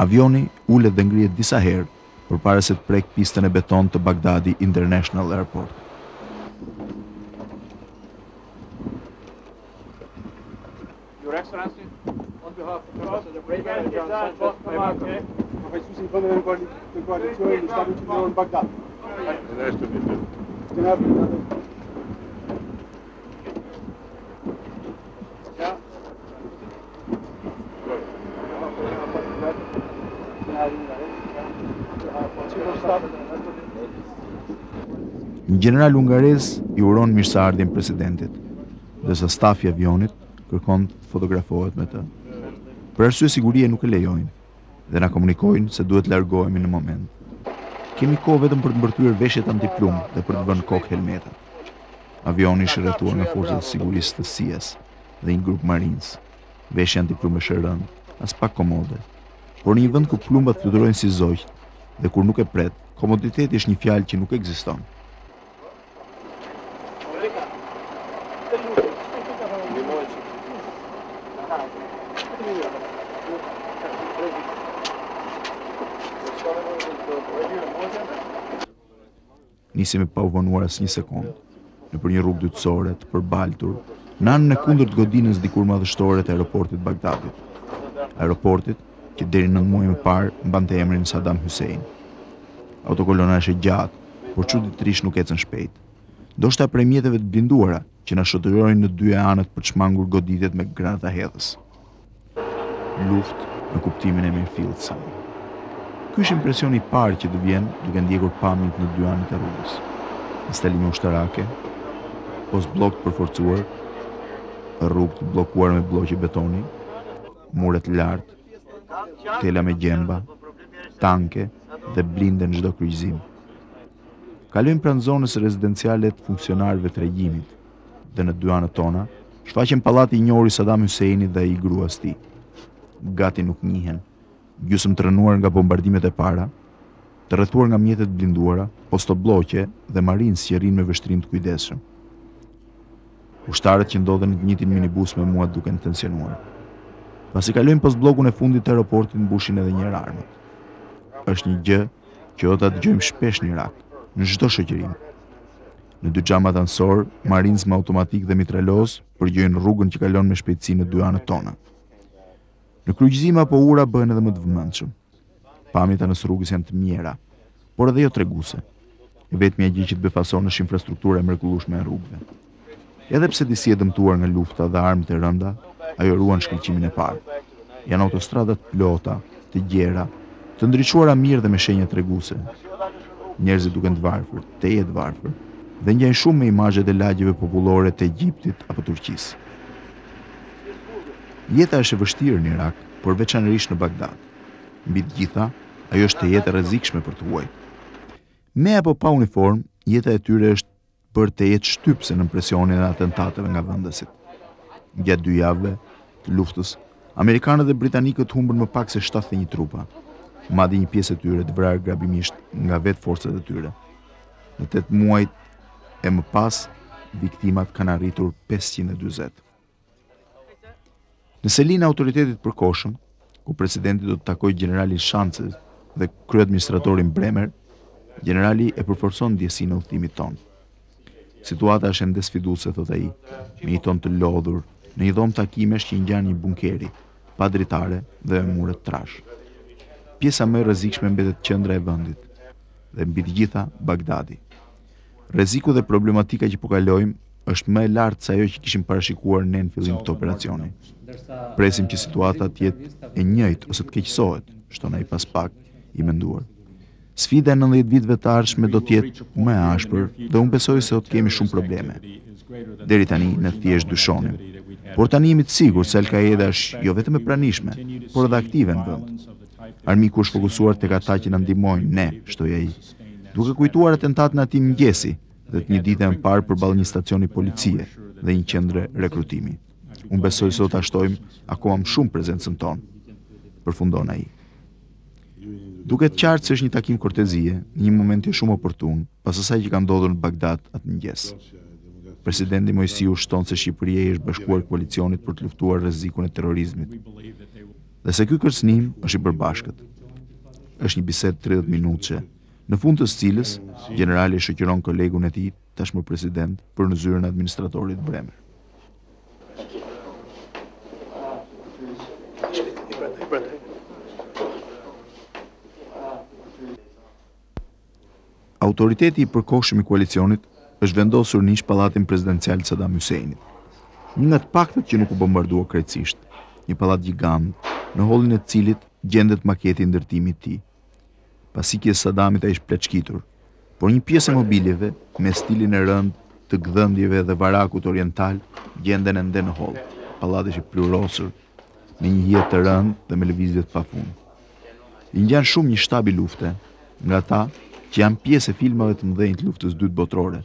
Avioni ulet dhe ngrihet disa herë përpara se të prek pistën e beton të Bagdadi International Airport. Your Excellency, on behalf of the President Në ashtu një Një general hungarez i uron mirëseardhjen presidentit, ndërsa stafi i avionit kërkon të fotografohet me të. Për arsye sigurie nuk e lejojnë dhe na komunikojnë se duhet largohemi në moment. Kemi kohë vetëm për të mbërthyer veshjet antiplum dhe për të vënë kokë helmetat. Avioni është rrethuar nga forcat e sigurisë të CIA-s dhe një grup marines. Veshja antiplum është e rëndë, as pak komode. Por në një vend ku plumbat fluturojnë si zogj dhe kur nuk e pret, komoditeti është një fjalë që nuk ekziston. Nisim pa u vonuar as një sekond, nëpër një rrugë dytësore të përbaltur, në anën e kundërt godinës dikur madhështore të aeroportit Bagdadit. Aeroportit që deri 9 muaj më parë mbante emrin Saddam Hussein. Autokolona është e gjatë, por çuditërisht nuk ecën shpejt. Ndoshta prej mjeteve të blinduara që na shoqërojnë në 2 anët për të shmangur goditjet me granata hedhës. Luftë në kuptimin e mirëfillt të saj. Ky është impresioni i parë që të vjen duke ndjekur pamjet në 2 anët e rrugës. Instalime ushtarake, post blok të përforcuar, rrugë të bllokuar me bloqe betoni, mure të lartë, tela me gjemba, tanke dhe blinde në çdo kryqëzim. Kalojmë pranë zonës rezidenciale të funksionarëve të regjimit dhe në 2 anët tona shfaqen pallati i njohur i Saddam Husseinit dhe i gruas tij. Gati nuk njihen, gjysmë të rënuar nga bombardimet e para, të rrethuar nga mjetet blinduara, postobllokje dhe marinë që rrinë me vështrim të kujdesshëm. Ushtarët që ndodhen në të njëjtin minibus me mua duken tensionuar. Pasi kalojnë postbllokun e fundit të aeroportit, mbushin edhe një herë armët. Është një gjë që do ta dëgjojmë shpesh në Irak, në çdo shoqërim. Në dy xhamat ansor, marinës me automatik dhe mitraloz përgjojnë rrugën që kalon me shpejtësi në dy anët tona. Në kryqëzime apo ura bëhen edhe më të vëmendshëm. Pamjet anë rrugës janë të mjera, por edhe jo treguese. Vetmja gjë që të befason është infrastruktura e mrekullueshme e rrugëve. Edhe pse disi e dëmtuar nga lufta dhe armët e rënda, ajo ruan shkëlqimin e parë. Janë autostradat plota, të gjera, të ndriçuara mirë dhe me shenja treguese. Njerëzit duken të varfër, teje të varfër, dhe ngjajnë shumë me imazhet e lagjeve popullore të Egjiptit apo Turqisë. Jeta është e vështirë në Irak, por veçanërisht në Bagdad. Mbi të gjitha, ajo është jetë e rrezikshme për të huaj. Me apo pa uniform, jeta e tyre është për të jetë shtypse në presionin e atentateve nga vendasit. Gjatë 2 javëve të luftës, amerikanët dhe britanikët humbën më pak se 71 trupa, madje një pjesë e tyre të vrarë grabimisht nga vetë forcat e tyre. Në 8 muajt e më pas, viktimat kanë arritur 540. Në selinë e autoritetit përkohshëm, ku presidenti do të takojë generalin Shancë dhe kryeadministratorin Bremer, generali e përforcon ndjesinë e udhëtimit tonë. Situata është ende sfiduese, thot ai, me një ton të lodhur, në një dhomë takimesh që ngjan një bunkeri, pa dritare dhe me mure të trash. Pjesa më e rrezikshme mbetet qendra e vendit, dhe mbi të gjitha Bagdadi. Rreziku dhe problematika që po kalojmë është më e lartë se ajo që kishim parashikuar ne në fillim të operacioni. Presim që situata të jetë e njëjtë ose të keqësohet, shton ai pas pak i menduar. Sfida e 90 viteve të ardhshme do të jetë më e ashpër dhe unë besoj se do të kemi shumë probleme. Deri tani ne thjesht dyshonim, por tani jemi të sigurt se Al-Qaeda është jo vetëm e pranishme, por edhe aktive në vend. Armiku është fokusuar tek ata që na ndihmojnë ne, shtoi ai, duke kujtuar atentatin atij mëngjesi dhe të një dite më parë përballë një stacioni policie dhe një qendre rekrutimi. Unë besoj se do ta shtojmë akoma më shumë prezencën tonë, përfundon ai. Duket qartë se është një takim kortezie, në një moment shumë oportun, pas asaj që ka ndodhur në Bagdad atë mëngjes. Presidenti Moisiu shton se Shqipëria është bashkuar koalicionit për të luftuar rrezikun e terrorizmit. Dhe se ky kërcënim është i përbashkët. Është një bisedë 30 minutëshe, në fund të cilës generali shoqëron kolegun e tij, tashmë president, për në zyrën e administratorit Bremer. Autoriteti i përkohshëm i koalicionit është vendosur në ish pallatin presidencial të Saddam Huseinit. Një nga të paktët që nuk u bombardua krejtësisht, një pallat gjigant, në hollin e cilit gjendet maketi i ndërtimit të tij. Pasikjes së Saddamit ai është pleçkitur, por një pjesë e mobiljeve me stilin e rënd të gdhëndjeve dhe varakut oriental gjenden ende në holl. Pallati është i plurosur, me një hije të rënd dhe me lëvizje të pafund. I ngjan shumë një shtab i lufte, nga ata që janë pjesë e filmave të mëdhenj të luftës dytë botërore,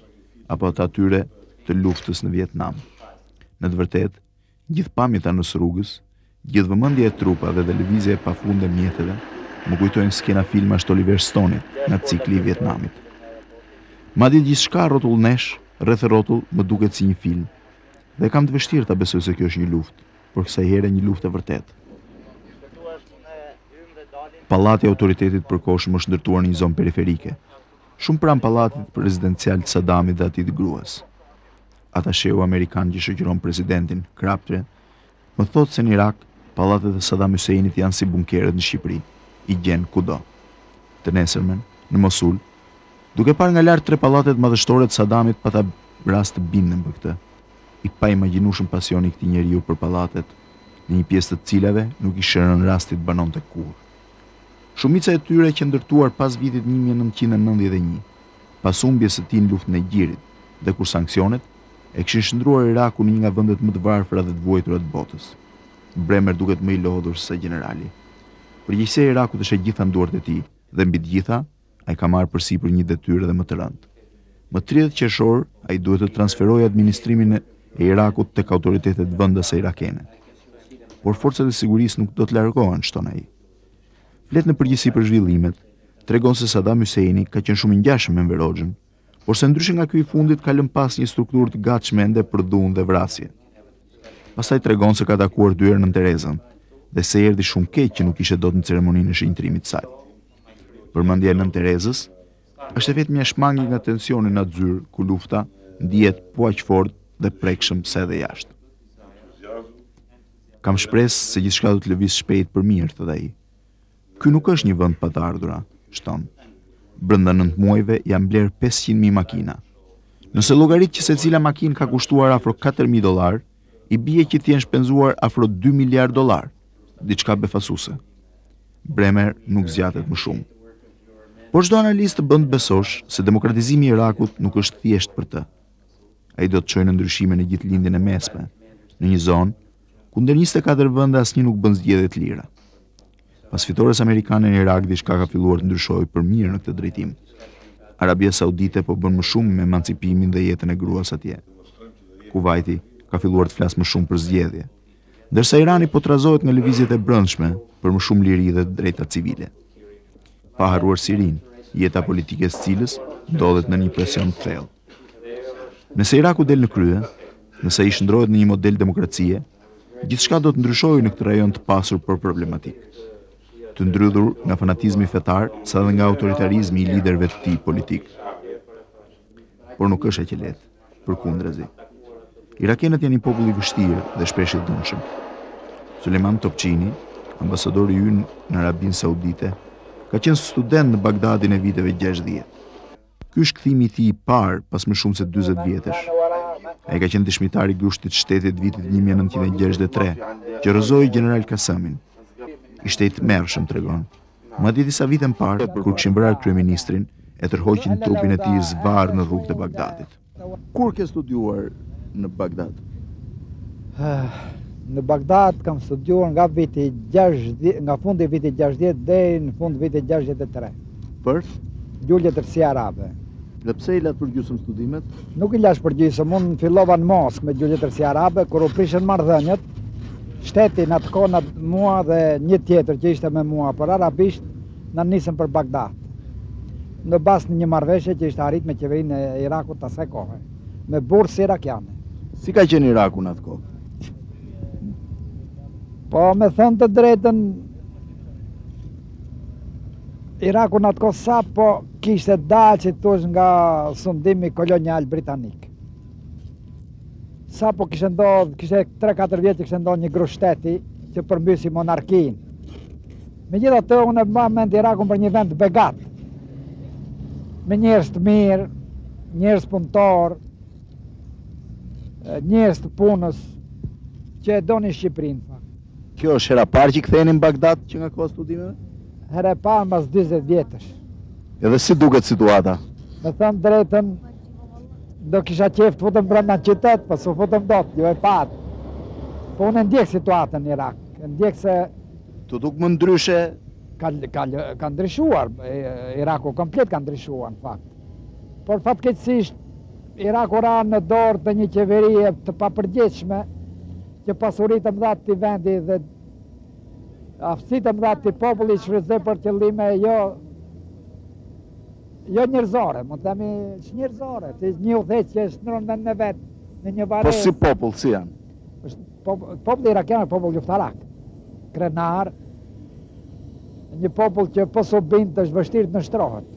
apo të atyre të luftës në Vietnam. Në të vërtetë, gjithë pamjet anës rrugës, gjithë vëmendja e trupave dhe lëvizja e pafundë e mjeteve, më kujtojnë skena filmash të Oliver Stoneit nga cikli i Vietnamit. Madje gjithçka rrotull nesh, rreth rrotull më duket si një film, dhe kam të vështirë ta besoj se kjo është një luftë, por kësaj here një luftë e vërtetë. Pallati i autoritetit përkohshëm është ndërtuar në një zonë periferike, shumë pranë pallatit presidencial të Saddamit dhe atij të gruas. Atasheu amerikan që shoqëron presidentin, Kraptre, më thotë se në Irak, pallatet e Saddam Huseinit janë si bunkeret në Shqipëri, i gjen kudo. Të nesërmen, në Mosul, duke parë nga lart 3 pallatet madhështore të Saddamit, pata rast të bindem për këtë. I pa imagjinueshëm pasioni i këtij njeriu për pallatet, në një pjesë të cilave nuk i shërën rasti të banonte kurrë. Shumica e tyre që ndërtuar pas vitit 1991, pas humbjes së tij në luftën e Gjirit, dhe kur sanksionet e kishin shndruar Irakun në një nga vendet më të varfëra dhe të vuajtura të botës. Bremer duket më i lodhur se generali. Përgjegjësia e Irakut është e gjitha në duart e tij, dhe mbi të gjitha, ai ka marrë përsipër një detyrë dhe më të rëndë. Më 30 qershor, ai duhet të transferojë administrimin e Irakut tek autoritetet vendase irakene. Por forcat e sigurisë nuk do të largohen, shton ai. Flet në përgjithësi për zhvillimet, tregon se Saddam Husseini ka qenë shumë i ngjashëm me Enver Hoxhën, por se ndryshe nga ky i fundit ka lënë pas një strukturë të gatshme ende për dhunë dhe vrasje. Pastaj tregon se ka takuar 2 herë nën Terezën dhe se erdhi shumë keq që nuk ishte dot në ceremoninë e shinjtrimit të saj. Përmendja e nën Terezës është vetëm një shmangi nga tensioni në zyrë ku lufta ndihet po aq fort dhe prekshëm se edhe jashtë. Kam shpresë se gjithçka do të lëviz shpejt për mirë, thot ai. Ky nuk është një vend pa të ardhura, shton. Brenda 9 muajve janë bler 500.000 makina. Nëse llogarit që secila makinë ka kushtuar afro $4.000, i bie që të jenë shpenzuar afro $2 miliard, diçka befasuese. Bremer nuk zgjatet më shumë. Por çdo analist bën të besosh se demokratizimi i Irakut nuk është thjesht për të. Ai do të çojë në ndryshime në gjithë lindjen e mesme, në një zonë ku ndër 24 vende asnjë nuk bën zgjedhje të lira. Pas fitores amerikane në Irak, diçka ka filluar të ndryshojë për mirë në këtë drejtim. Arabia Saudite po bën më shumë me emancipimin dhe jetën e gruas atje. Kuvajti ka filluar të flasë më shumë për zgjedhje, ndërsa Irani po trazohet nga lëvizjet e brendshme për më shumë liri dhe drejta civile. Pa harruar Sirin, jeta politike së cilës ndodhet në një presion të thellë. Nëse Iraku del në krye, nëse ai shndrohet në një model demokracie, gjithçka do të ndryshojë në këtë rajon të pasur për problematikë, të ndrydhur nga fanatizmi fetar sa dhe nga autoritarizmi i liderëve të tij politik. Por nuk është aq e lehtë, përkundrazi. Irakenët janë një popull i vështirë dhe shpesh i dhunshëm. Suleiman Topçini, ambasadori ynë në Arabinë Saudite, ka qenë student në Bagdadin e viteve 60. Ky është kthimi i tij i parë pas më shumë se 40 vjetësh. Ai ka qenë dëshmitar i grushtit shtetit vitit 1963, që rrëzoi general Kasamin. Ishte i tmerrshëm, tregon. Madje disa vite më parë, kur kishin vrarë kryeministrin, e tërhoqin trupin e tij zvarr në rrugët e Bagdadit. Kur ke studiuar në Bagdad? Në Bagdad kam studiuar nga viti 60, nga fundi i vitit 60 deri në fund vitit 63. Për? Gjuhë letërsi arabe. Dhe pse i lat për gjysmë studimet? Nuk i lash për gjysmë, unë fillova në Moskë me gjuhë letërsi arabe, kur u prishën marrëdhëniet. Shteti në atë kohë mua dhe një tjetër që ishte me mua për arabisht, na nisën për Bagdad. Në bazë në një marrëveshje që ishte arrit me qeverinë e Irakut asaj kohe, me bursë irakiane. Si ka qenë Iraku në atë kohë? Po me thënë të drejtën, Iraku në atë kohë sa po kishte dalë që tush nga sundimi kolonial britanik. Sa po kishte 3-4 vjetë që kishte ndodhur një grup shteti që përmbysi monarkinë. Megjithatë, unë e mbaj mend Irakun për një vend begat, me njerëz të mirë, njerëz punëtor, njerëz të punës që e donin Shqipërinë. Kjo është hera parë që ktheheni në Bagdad që nga koha studimeve? Hera e parë mbas 40 vjetësh. Edhe si duket situata? Me thënë drejtën, do kisha qef të futëm brenda në qytet, po s'u futëm dot, jo e parë. Po unë ndjek situatën në Irak, ndjek se Të duk më ndryshe? Ka ndryshuar, Iraku komplet ka ndryshuar në fakt. Por fatkeqësisht Iraku ra në dorë të një qeverie të papërgjegjshme, që pasuritë të mëdha të vendi dhe aftësitë të mëdha të popullit shfrytëzoi për qëllime jo njerëzore, mund të themi ç'njerëzore, ti një udhëheq që shndron vend me vet në një varësi. Po si popull, si janë? Populli irakian është popull luftarak, krenar, një popull që po s'u bind është vështirë të nështrohet.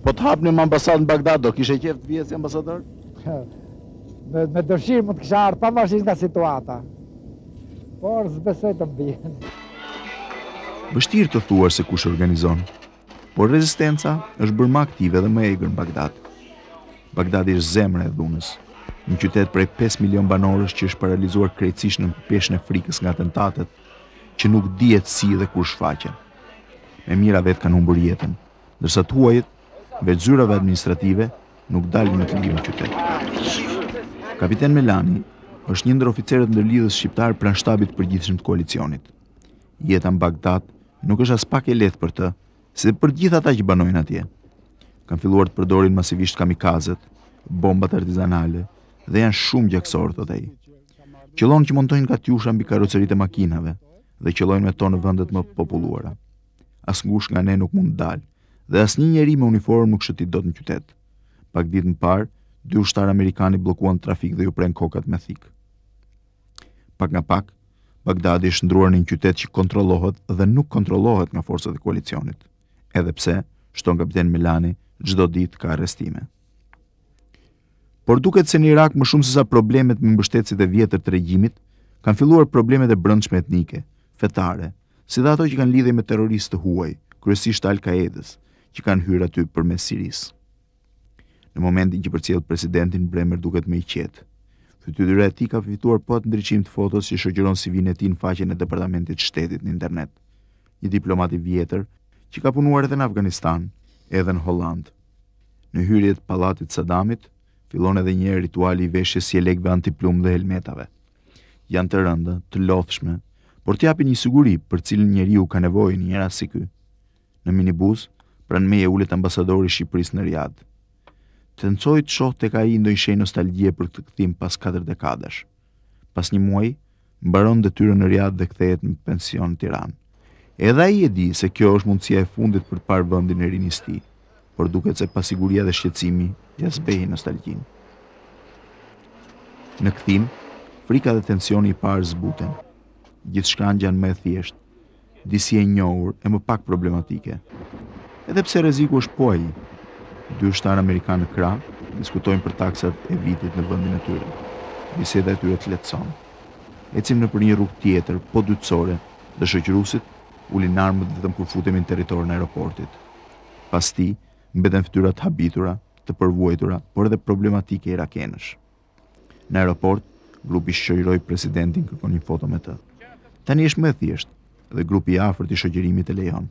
Po të hapni më ambasadë në Bagdad, do kishe qef të vje si ambasador? Me dëshirë mund të kisha ardhur pavarësisht nga situata, por s'besoj të mbien. Vështirë të thuar se kush organizon, por rezistenca është bërë më aktive dhe më egër në Bagdad. Bagdadi është zemra e dhunës, një qytet prej 5 milion banorësh që është paralizuar krejtësisht në peshën e frikës nga atentatet, që nuk dihet si dhe kur shfaqen. Me mira vetë kanë humbur jetën, ndërsa të huajit, veç zyrave administrative, nuk dalin në të lirë në qytet. Kapiten Melani është një ndër oficerët ndërlidhës shqiptar pranë shtabit përgjithshëm të koalicionit. Jeta në Bagdad nuk është as pak e lehtë për të, si për gjithë ata që banojnë atje. Kanë filluar të përdorin masivisht kamikazet, bombat artizanale dhe janë shumë gjaksorë, thot ai. Qëllon që montojnë katyusha mbi karroceritë e makinave dhe qëllojnë me to në vendet më populluara. as ngush nga ne nuk mund dalë, dhe asnjë njeri me uniformë nuk shëtit dot në qytet. Pak ditë më parë, 2 ushtarë amerikanë bllokuan trafik dhe ju pren kokat me thik. Pak nga pak, Bagdadi është ndruar në një qytet që kontrollohet dhe nuk kontrollohet nga forcat e koalicionit, edhe pse, shton kapiten Melani, çdo ditë ka arrestime. Por duket se në Irak më shumë se sa problemet me mbështetësit e vjetër të regjimit, kanë filluar problemet e brendshme etnike, fetare, si dhe ato që kanë lidhje me terroristë të huaj, kryesisht Al-Qaedës, që kanë hyrë aty përmes Sirisë. Në momentin që përcjell presidentin, Bremer duket më i qetë. Fytyra e tij ka fituar po të ndriçim të fotos që shoqëron CV-n e tij në faqen e Departamentit të Shtetit në internet. Një diplomat i vjetër që ka punuar edhe në Afganistan, edhe në Holland. Në hyrjet të pallatit Saddamit, fillon edhe një herë rituali i veshjes sjelekëve antiplum dhe helmetave. Janë të rënda, të lodhshme, por t'japin një siguri për cilën njeriu ka nevojë në një rast si ky. Në minibus, pranë meje ulet ambasadori i Shqipërisë në Riyadh. Tenцoj të shoh tek ai ndonjë shenjë nostalgjie për këtë kthim pas 4 dekadash. Pas një muaji, mbaron detyrën në Riyadh dhe kthehet në pension në Tiranë. Edhe ai e di se kjo është mundësia e fundit për të parë vendin e rinisë tij, por duket se pasiguria dhe shqetësimi ja zbehin nostalgjinë. Në kthim, frika dhe tensioni i parë zbuten. Gjithçka ngjan më e thjeshtë, disi e njohur e më pak problematike. Edhe pse rreziku është po ai. 2 ushtarë amerikanë në krah diskutojnë për taksat e vitit në vendin e tyre. Biseda e tyre të lehtëson. Ecim nëpër një rrugë tjetër, po dytësore, dhe shoqëruesit ulin armët vetëm kur futemi në territorin e aeroportit. Pas tij, mbeten fytyra të habitura, të përvuajtura, por edhe problematike irakenësh. Në aeroport, grupi shoqëroi presidentin, kërkon një foto me të. Tani është më e thjeshtë dhe grupi i afërt i shoqërimit e lejon.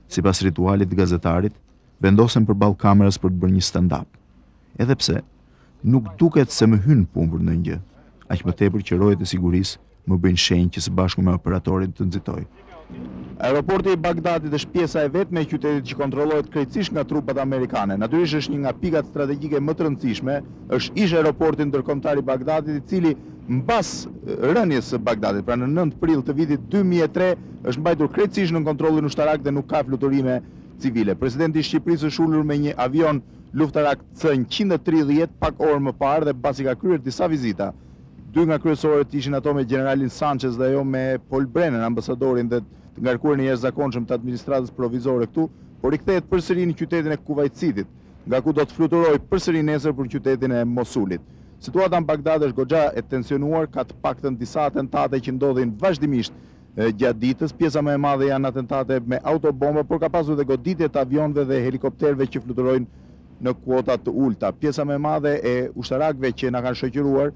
Sipas ritualit të gazetarit, vendosen përballë kamerës për të bërë një stand-up. Edhe pse nuk duket se më hyn punë për ndonjë gjë, aq më tepër që rojet e sigurisë më bëjnë shenjë që së bashku me operatorin të nxitoj. Aeroporti i Bagdadit është pjesa e vetme e qytetit që kontrollohet krejtësisht nga trupat amerikane. Natyrisht është një nga pikat strategjike më të rëndësishme, është aeroporti ndërkombëtar i Bagdadit, i cili mbas rënies së Bagdadit, pra në 9 prill të vitit 2003, është mbajtur krejtësisht në kontrollin ushtarak dhe nuk ka fluturime civile. Presidenti i Shqipërisë është ulur me një avion luftarak C-130 pak orë më parë dhe pasi ka kryer disa vizita. 2 nga kryesorët ishin ato me generalin Sanchez dhe ajo me Paul Brennan, ambasadorin dhe të ngarkuar në jashtëzakonshëm të administratës provizore këtu, por i kthehet përsëri në qytetin e Kuvajtit, nga ku do të fluturojë përsëri nesër për qytetin e Mosulit. Situata në Bagdad është goxha e tensionuar, ka të paktën disa atentate që ndodhin vazhdimisht gjatë ditës. Pjesa më e madhe janë atentate me autobomba, por ka pasur dhe goditje të avionëve dhe helikopterëve që fluturojnë në kuota të ulta. Pjesa më e madhe e ushtarakëve që na kanë shoqëruar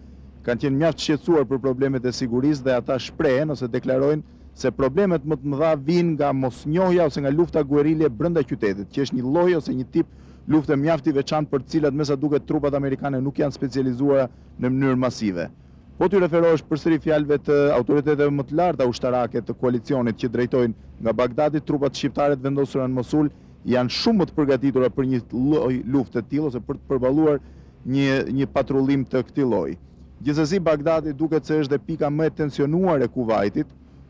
kanë qenë mjaft shqetësuar për problemet e sigurisë dhe ata shprehen ose deklarojnë se problemet më të mëdha vijnë nga mosnjohja ose nga lufta guerile brenda qytetit, që është një lloj ose një tip lufte mjaft i veçantë për të cilat me sa duket trupat amerikane nuk janë specializuara në mënyrë masive. Po t'ju referohesh përsëri fjalëve të autoriteteve më të larta ushtarake të koalicionit që drejtojnë nga Bagdadi, trupat shqiptare të vendosura në Mosul janë shumë më të përgatitura për një lloj lufte të tillë ose për të përballuar një patrullim të këtij lloji. Gjithsesi, Bagdadi duket se është dhe pika më e tensionuar e Kuvajtit,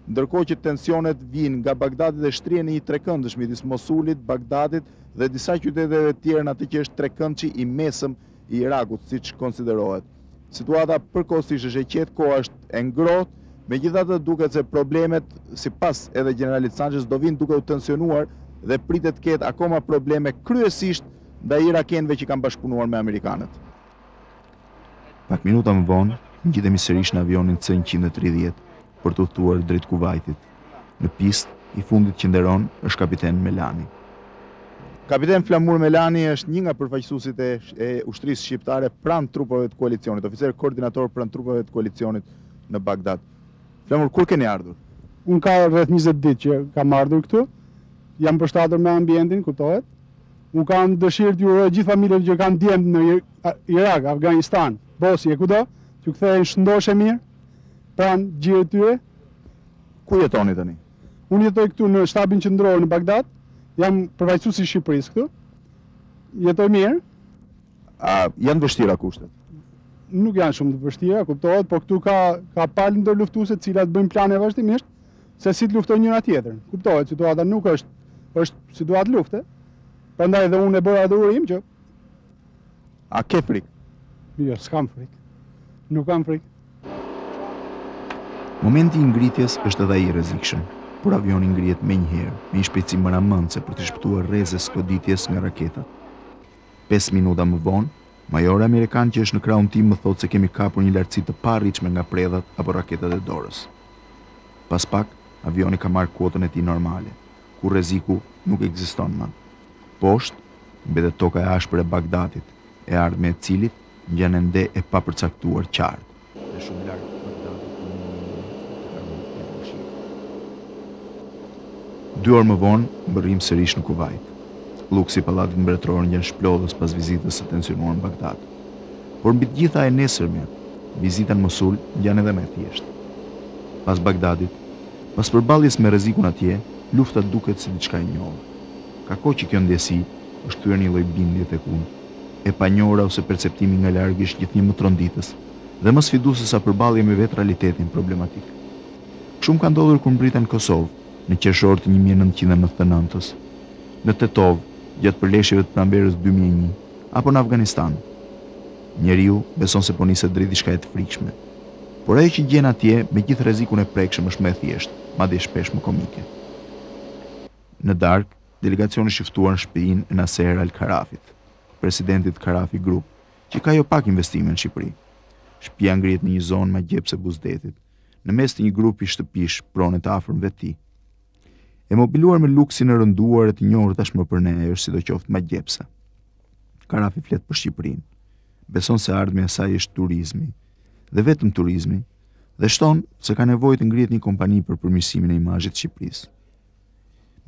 ndërkohë që tensionet vijnë nga Bagdadi dhe shtrihen në një trekëndësh midis Mosulit, Bagdadit dhe disa qyteteve të tjera në atë që është trekëndçi i mesëm i Irakut, siç konsiderohet. Situata përkohësisht është e qetë, koha është e ngrohtë, megjithatë duket se problemet, sipas edhe generalit Sanchez, do vinë duke u tensionuar dhe pritet të ketë akoma probleme kryesisht ndaj irakenëve që kanë bashkëpunuar me amerikanët. Pak minuta më vonë, ngjitemi sërish në avionin C-130 për të udhëtuar drejt Kuvajtit. Në pistë, i fundit që nderon është kapiten Melani. Kapiten Flamur Melani është një nga përfaqësuesit e ushtrisë shqiptare pranë trupave të koalicionit, oficer koordinator pranë trupave të koalicionit në Bagdad. Flamur, kur keni ardhur? Unë ka rreth 20 ditë që kam ardhur këtu. Jam përshtatur me ambientin, kuptohet. Unë kam dëshirë t'ju uroj gjithë familjeve që kanë djemt në Irak, Afganistan, Bosnjë, kudo, që kthehen shëndoshë mirë pranë gjirë tyre. Ku jetoni tani? Unë jetoj këtu në shtabin qendror në Bagdad. Jam përfaqësues i Shqipërisë këtu. Jetoj mirë. Janë vështira kushtet? Nuk janë shumë të vështira, kuptohet, por këtu ka palë ndërluftuese të cilat bëjnë plane vazhdimisht se si të luftojnë njëra tjetrën. Kuptohet, situata nuk është është situatë lufte. Prandaj edhe unë e bëra adhurim që A ke frikë? jo, s'kam frikë. Nuk kam frikë. Momenti i ngritjes është edhe ai i rrezikshëm, por avioni ngrihet menjëherë me një shpejtësi maramëndse për të shpëtuar rrezës goditjes nga raketat. 5 minuta më vonë, majori amerikan që është në krahun tim më thotë se kemi kapur një lartësi të paarritshme nga predhat apo raketat e dorës. Pas pak, avioni ka marrë kuotën e tij normale, ku rreziku nuk ekziston më. Poshtë, mbetet toka e ashpër e Bagdadit, e ardhme e cilit ngjan ende e papërcaktuar qartë. Dhe shumë larg Bagdadit. 2 orë më vonë, mbërrim sërish në Kuvajt. Luksi i pallatit mbretëror ngjan shplodhës pas vizitës së tensionuar në Bagdad. Por mbi të gjitha e nesërme, vizita në Mosul ngjan edhe më e thjeshtë. Pas Bagdadit, pas përballjes me rrezikun atje, lufta duket si diçka e njohur. Ka kohë që kjo ndjesi është kthyer një lloj bindje tek unë, e panjohura ose perceptimi nga larg është gjithnjë më tronditës dhe më sfiduese sa përballje me vetë realitetin problematik. Shumë ka ndodhur kur mbrita në Kosovë në qershor të 1999-s, në Tetov, gjatë përleshjeve të pranverës 2001, apo në Afganistan. Njeriu beson se po niset drejt diçka e të frikshme. Por ajo që gjen atje, me gjithë rrezikun e prekshëm, është më e thjeshtë, madje shpesh më komike. Në darkë, delegacioni shiftuar në shtëpinë e Nasser al-Karafit, presidentit Karafi Group, që ka jo pak investime në Shqipëri. Shtëpia ngrihet në një zonë magjepse buzdetit, në mes të një grupi shtëpish pronë të afërm vetë tij. E mobiluar me luksin e rënduar e të njohur tashmë për ne, ajo është sidoqoftë magjepse. Karafi flet për Shqipërinë. Beson se ardhmja e saj është turizmi, dhe vetëm turizmi, dhe shton se ka nevojë të ngrihet një kompani për përmirësimin e imazhit të Shqipërisë.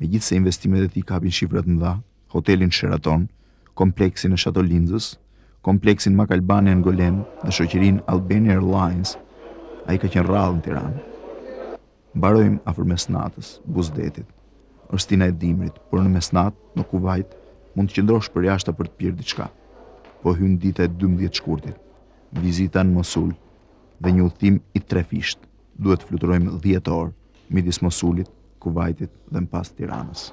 Megjithse investimet e tij kapin shifra të mëdha, hotelin Sheraton, kompleksin e Chateau Lindjes, kompleksin Mak Albania në Golem dhe shoqërinë Albania Airlines, ai ka qenë rrallë në Tiranë. Mbarojmë afër mesnatës, buzdetit. Është e dimrit, por në mesnat, në Kuvajt, mund të qëndrosh për jashta për të pirë diçka. Po hyn dita e 12 shkurtit, vizita në Mosul dhe një udhtim i 3 fisht. Duhet të fluturojmë 10 orë midis Mosulit, Kuvajtit dhe mpas Tiranës.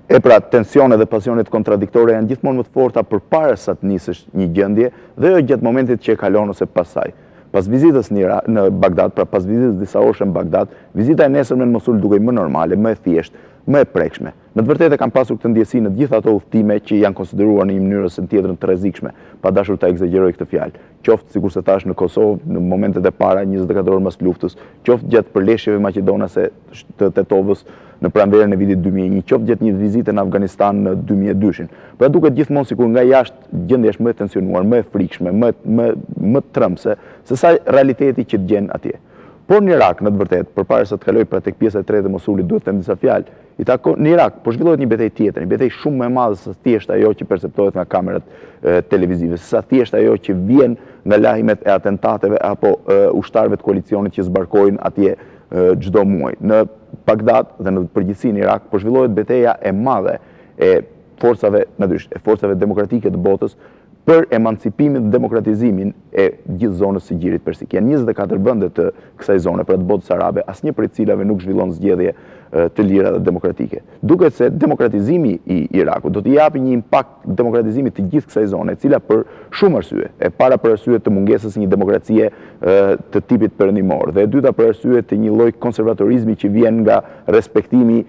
E pra, tensione dhe pasionet kontradiktore janë gjithmonë më të forta përpara sa të nisësh një gjendje dhe jo gjatë momentit që e kalon ose pas saj. Pas vizitës në Bagdad, pra pas vizitës disa orëshe në Bagdad, vizita e nesërme në Mosul dukej më normale, më e thjeshtë, më e prekshme. Në të vërtetë kam pasur këtë ndjesi në gjithë ato udhëtime që janë konsideruar në një mënyrë ose tjetrën të rrezikshme, pa dashur ta egzagjeroj këtë fjalë. Qoftë sikur se thash në Kosovë në momentet e para 24 orë pas luftës, qoftë gjatë përleshjeve maqedonase të Tetovës në pranverën e vitit 2001, qoftë gjatë një vizite në Afganistan në 2002. Pra duket gjithmonë sikur nga jashtë gjendja është më e tensionuar, më e frikshme, më trëmbse se sa realiteti që të gjen atje. Por në Irak, në të vërtetë, përpara se të kaloj pra tek pjesa e tretë e Mosulit, duhet të them disa fjalë. Në Irak po zhvillohet një betejë tjetër, një betejë shumë më e madhe se thjesht ajo që perceptohet nga kamerat televizive, se sa thjesht ajo që vjen nga lahimet e atentateve apo ushtarëve të koalicionit që zbarkojnë atje çdo muaj. Në Bagdad dhe në përgjithësi në Irak po zhvillohet betejë e madhe e forcave demokratike të botës për emancipimin dhe demokratizimin e gjithë zonës së Gjirit Persik. Janë 24 vende të kësaj zone, pra të botës arabe, asnjë prej cilave nuk zhvillon zgjedhje të lira dhe demokratike. Duket se demokratizimi i Irakut do të japi një impakt demokratizimit të gjithë kësaj zone, e cila për shumë arsye, e para për arsye të mungesës një demokracie të tipit perëndimor, dhe e dyta për arsye të një lloj konservatorizmi që vjen nga respektimi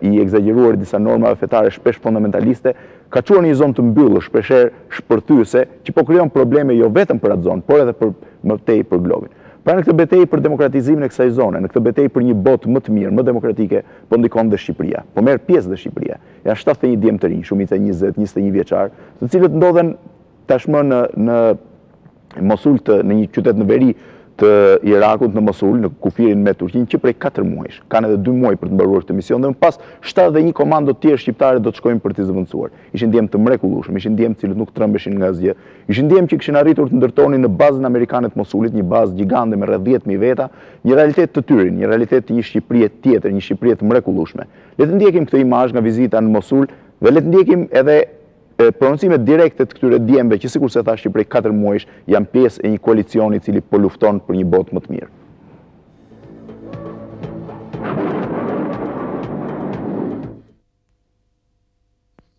i egzageruar disa normave fetare shpesh fundamentaliste, ka çuar një zonë të mbyllur, shpeshherë shpërthyese, që po krijon probleme jo vetëm për atë zonë, por edhe për më tej për globin. Pra në këtë betejë për demokratizimin e kësaj zone, në këtë betejë për një botë më të mirë, më demokratike, po ndikon dhe Shqipëria. Po merr pjesë dhe Shqipëria. Janë 71 djemë të rinj, shumica 20-21 vjeçar, të cilët ndodhen tashmë në Mosul, në një qytet në veri të Irakut, në Mosul, në kufirin me Turqinë, që prej 4 muajsh. Kanë edhe 2 muaj për të mbaruar këtë mision, dhe më pas 71 komando të tjerë shqiptare do të shkojnë për t'i zëvendësuar. Ishin djemë të mrekullueshëm, ishin djemë të cilët nuk trembeshin nga asgjë. Ishin djemë që kishin arritur të ndërtonin në bazën amerikane të Mosulit, një bazë gjigande me rreth 10.000 veta, një realitet të tyre, një realitet të një Shqipërie tjetër, një Shqipërie të mrekullueshme. Le të ndjekim këtë imazh nga vizita në Mosul dhe le të ndjekim edhe prononcimet direkte të këtyre djemve që sikur se thash që prej 4 muajsh janë pjesë e një koalicioni i cili po lufton për një botë më të mirë.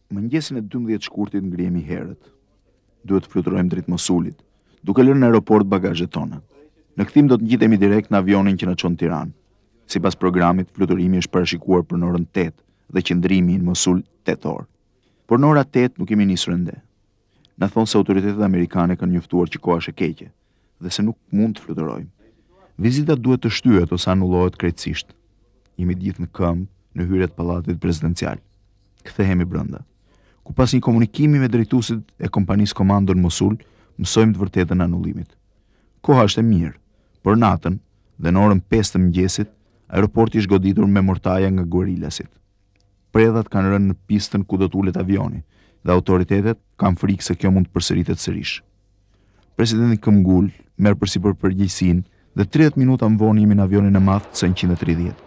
Mëngjesin e 12 shkurtit ngrihemi herët. Duhet të fluturojmë drejt Mosulit, duke lënë në aeroport bagazhet tona. Në kthim do të ngjitemi direkt në avionin që na çon në Tiranë. Sipas programit, fluturimi është parashikuar për në orën 8 dhe qëndrimi në Mosul 8 orë. Por në ora 8 nuk kemi nisur ende. Na thonë se autoritetet amerikane kanë njoftuar që koha është e keqe dhe se nuk mund të fluturojmë. Vizita duhet të shtyhet ose anullohet krejtësisht. Jemi gjithë në këmbë në hyrje të pallatit presidencial. Kthehemi brenda, ku pas një komunikimi me drejtuesit e kompanisë komando në Mosul, mësojmë të vërtetën e anullimit. Koha është e mirë, por natën dhe në orën 5 të mëngjesit, aeroporti është goditur me mortaja nga guerillasit. Predhat kanë rënë në pistën ku do të ulet avioni dhe autoritetet kanë frikë se kjo mund të përsëritet sërish. Presidenti këmbgul merr përsipër përgjegjësinë dhe 30 minuta më vonë jemi në avionin e madh C-130.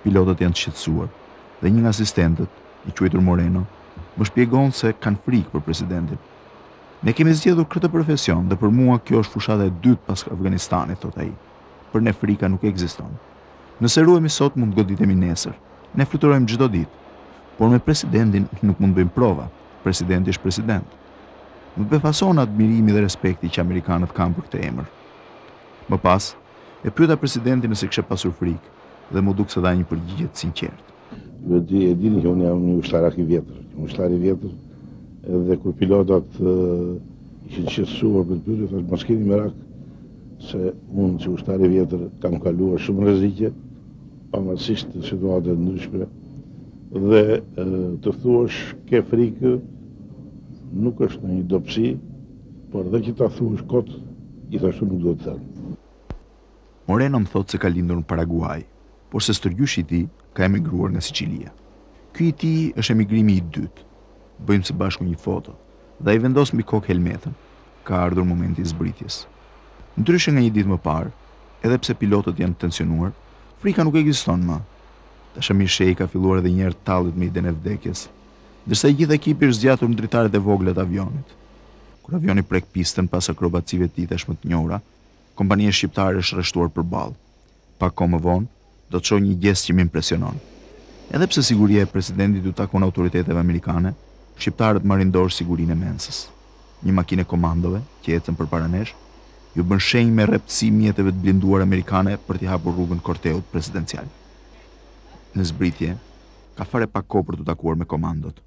Pilotët janë të shqetësuar dhe një nga asistentët, i quajtur Moreno, më shpjegon se kanë frikë për presidentin. Ne kemi zgjedhur këtë profesion dhe për mua kjo është fushata e dytë pas Afganistanit, thot ai. Për ne frika nuk ekziston. Nëse ruhemi sot mund të goditemi nesër. Ne fluturojmë çdo ditë. Por me presidentin nuk mund bëjmë prova. Presidenti është president. Më befason admirimi dhe respekti që amerikanët kanë për këtë emër. Më pas, e pyeta presidentin nëse kishte pasur frikë dhe më duk se dha një përgjigje të sinqertë. E dini që unë jam një ushtarak i vjetër. Një ushtar i vjetër, edhe kur pilotat ishin qetësuar për të pyetur, thash mos keni merak se unë si ushtar i vjetër kam kaluar shumë rreziqe, pavarësisht të situatave ndryshme. Dhe të thuash ke frikë nuk është në një dobësi, por dhe që ta thuash kot, gjithashtu nuk do të thënë. Moreno më thotë se ka lindur në Paraguay, por se stërgjyshi i tij ka emigruar nga Sicilia. Ky i tij është emigrimi i dytë. Bëjmë së bashku një foto dhe ai vendos mbi kokë helmetën. Ka ardhur momenti i zbritjes. Ndryshe nga një ditë më parë, edhe pse pilotët janë tensionuar, frika nuk ekziston më. Tashamir Shei ka filluar edhe një herë tallet me idenë e vdekjes, ndërsa gjithë ekipi është zgjatur në dritaret e vogla të avionit. Kur avioni prek pistën pas akrobacive të tij tashmë të njohura, kompania shqiptare është rreshtuar përballë. Pak kohë më vonë, do të shoh një gest që më impresionon. Edhe pse siguria e presidentit u takon autoriteteve amerikane, shqiptarët marrin dorë sigurinë e mensës. Një makinë komandove që ecën përpara nesh, ju bën shenjë me rreptësi mjeteve të blinduar amerikane për t'i hapur rrugën korteut presidencial. Në zbritje, ka fare pak kohë për të takuar me komandot.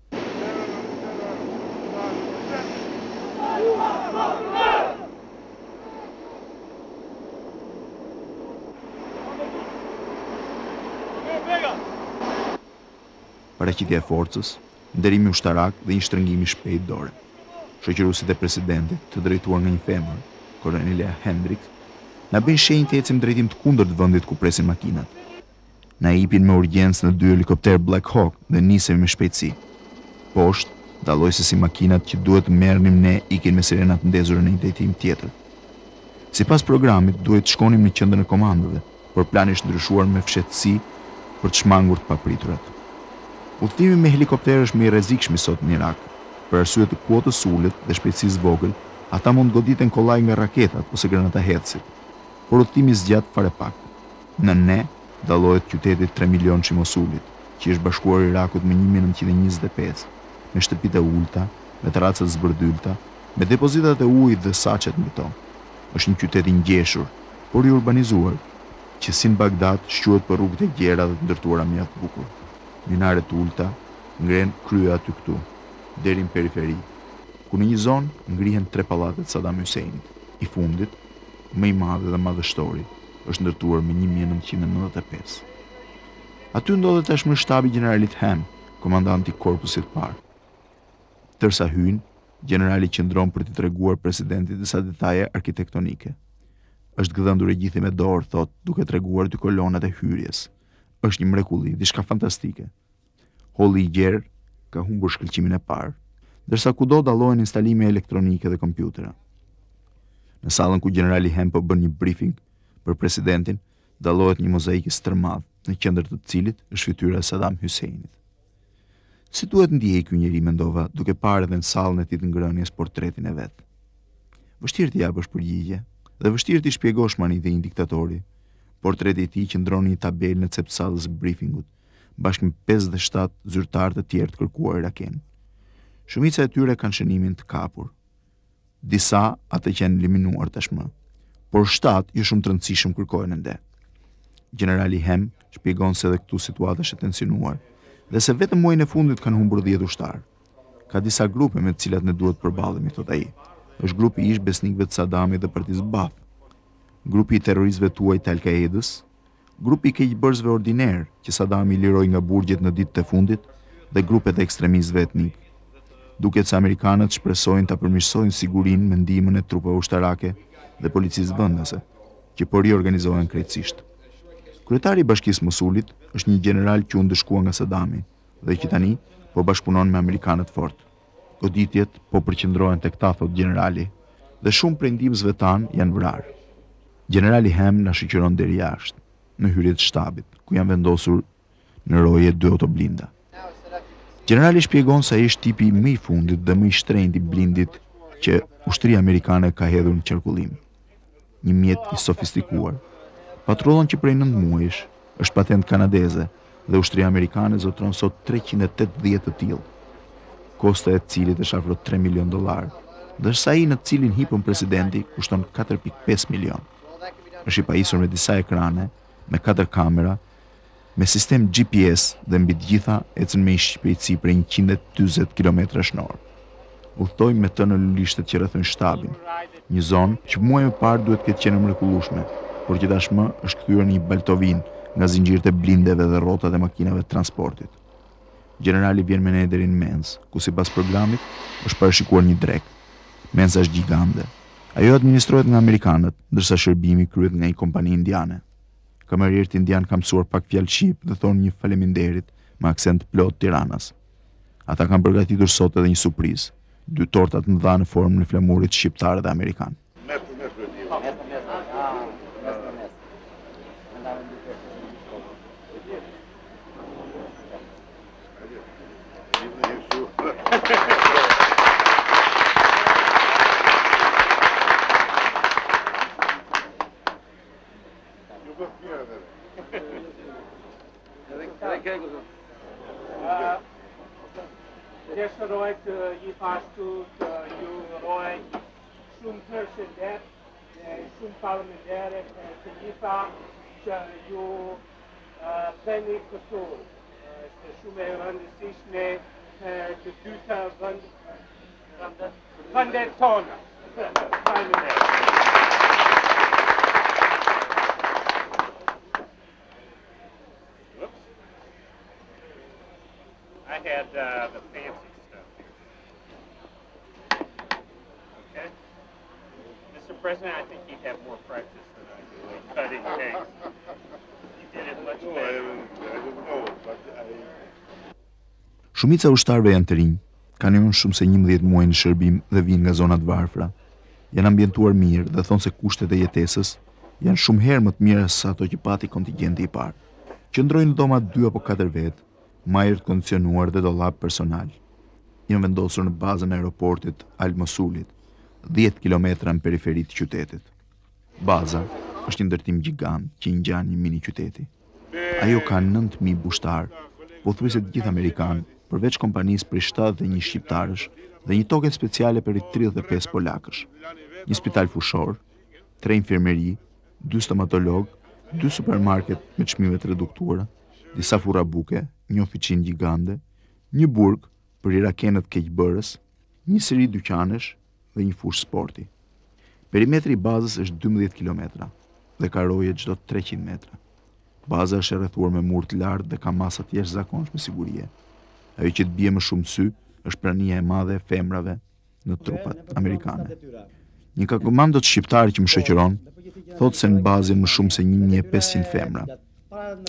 Paraqitja e forcës, nderimi ushtarak dhe një shtrëngim i shpejt dore. Shoqëruesit e presidentit, të drejtuar nga një femër, kolonelja Hendrik, na bën shenjë të ecim drejtim të kundërt vendit ku presin makinat. Na ipin me urgjencë në 2 helikopter Black Hawk dhe nisemi me shpejtësi. Poshtë, dallojse si makinat që duhet të merrnim ne ikin me sirenat ndezura në një drejtim tjetër. Sipas programit, duhet të shkonim në qendrën e komandove, por plani është ndryshuar me fshehtësi për të shmangur të papriturat. Udhtimi me helikopter është më i rrezikshëm sot në Irak. Për arsye të kuotës ulët dhe shpejtësisë vogël, ata mund goditen kollaj nga raketat ose granatahecit. Por udhtimi zgjat fare pak. Në ne dallohet qyteti 3 milion i Mosulit, që është bashkuar Irakut me 1925, me shtëpitë e ulta, me terracat zbërdylta, me depozitat e ujit dhe saqet mbi to. Është një qytet i ngjeshur, por i urbanizuar, që si në Bagdad shquhet për rrugët e gjera dhe të ndërtuara mjaft bukur. Minaret të ulta ngren krye aty këtu, deri në periferi, ku në një zonë ngrihen 3 pallatet Saddam Husseinit. I fundit, më i madh dhe madhështori, është ndërtuar me 1995. Aty ndodhet tashmë shtabi i generalit Ham, komandanti i korpusit parë. Tërsa hyn, generali qëndron për t'i treguar presidentit disa detaje arkitektonike. Është gdhëndur e gjithë me dorë, thot, duke treguar 2 kolonat e hyrjes. Është një mrekulli, diçka fantastike. Holli i gjerë ka humbur shkëlqimin e parë, ndërsa kudo dallohen instalime elektronike dhe kompjutera. Në sallën ku generali Ham po bën një briefing për presidentin, dallohet një mozaik i stërmadh, në qendër të cilit është fytyra e Saddam Husseinit. Si duhet ndihej ky njeri, mendova, duke parë edhe në sallën e tij të ngrënies portretin e vet. Vështirë të japësh përgjigje dhe vështirë të shpjegosh manitë e një diktatori. Portreti i tij qëndron në një tabelë në cep sallës briefingut, bashkë me 57 zyrtar të tjerë të kërkuar iraken. Shumica e tyre kanë shënimin të kapur. Disa atë që janë eliminuar tashmë, por 7 jo shumë të rëndësishëm kërkohen ende. Generali Hem shpjegon se edhe këtu situata është e tensionuar dhe se vetëm muajin e fundit kanë humbur 10 ushtar. Ka disa grupe me të cilat ne duhet të përballemi, thot ai. Është grupi i ish besnikëve të Sadamit dhe Partisë Baath, grupi i terroristëve tuaj të Al-Qaedës, grupi i keqbërësve ordiner që Sadami liroi nga burgjet në ditët e fundit dhe grupet e ekstremistëve etnik. Duket se amerikanët shpresojnë ta përmirësojnë sigurinë me ndihmën e trupave ushtarake dhe policisë vendase, që po riorganizohen krejtësisht. Kryetari i Bashkisë Mosulit është një general që u ndëshkua nga Sadami dhe që tani po bashkëpunon me amerikanët fort. Goditjet po përqendrohen tek ta, thot generali, dhe shumë prej ndihmësve tanë janë vrarë. Generali Hem na shoqëron deri jashtë, në hyrjet e shtabit, ku janë vendosur në roje 2 autoblinda. Generali shpjegon se ai është tipi më i fundit dhe më i shtrenjtë i blindit që ushtria amerikane ka hedhur në qarkullim. Një mjet i sofistikuar. Patrullon që prej 9 muajsh është patent kanadeze dhe ushtria amerikane zotron sot 380 të tillë. Kosta e cilit është afro $3 milion, ndërsa ai në të cilin hipën presidenti kushton 4.5 milion. Është i pajisur me disa ekrane, me 4 kamera, me sistem GPS dhe mbi të gjitha ecën me një shpejtësi prej 140 km/h. Udhtoi me të në lulishtet që rrethojnë shtabin, një zonë që muaj më parë duhet këtë qenë mrekullueshme, por që tashmë është kthyer në një baltovin nga zinxhirët e blindeve dhe rrotat e makinave të transportit. Generali vjen me ne deri në mens, ku sipas programit është parashikuar një drek. Mensa është gjigande. Ajo administrohet nga amerikanët, ndërsa shërbimi kryhet nga një kompani indiane. Kamerierët indian ka mësuar pak fjalë shqip dhe thonë një faleminderit me aksent plot Tiranas. Ata kanë përgatitur sot edhe një surprizë, 2 torta të mëdha në formën e flamurit shqiptar dhe amerikan. Desërojt i pashtu të ju roj shumë përshëndet dhe shumë faleminderit të gjitha që ju bëni këtu. Është shumë e rëndësishme të dyta vendet tona. Faleminderit. I had the fancy stuff. Okay. Mr. President, I think he'd have more practice than I do in cutting things. You did it much better. I don't know, but Shumica ushtarëve janë të rinj, kanë qenë shumë se 11 muaj në shërbim dhe vinë nga zonat varfra. Janë ambientuar mirë dhe thonë se kushtet e jetesës janë shumë herë më të mira se ato që pati kontingjenti i parë. Qëndrojnë në doma 2 apo 4 vetë, majër të kondicionuar dhe dollap personal. Janë vendosur në bazën e aeroportit Al-Mosulit, 10 kilometra në periferi të qytetit. Baza është një ndërtim gjigant që i ngjan një mini qyteti. Ajo ka 9.000 bushtar, pothuajse të gjithë amerikanë, përveç kompanisë prej 71 shqiptarësh dhe një toke speciale për 35 polakësh. Një spital fushor, 3 infirmeri, 2 stomatolog, 2 supermarket me çmime të reduktuara, disa furra buke, një oficinë gjigande, një burg për irakenët keqbërës, një seri dyqanesh dhe një fushë sporti. Perimetri i bazës është 12 kilometra dhe ka roje çdo 300 metra. Baza është e rrethuar me mur të lartë dhe ka masa të jashtëzakonshme sigurie. Ajo që të bie më shumë sy është prania e madhe e femrave në trupat amerikane. Një komandot shqiptar që më shoqëron thotë se në bazë më shumë se 1500 femra,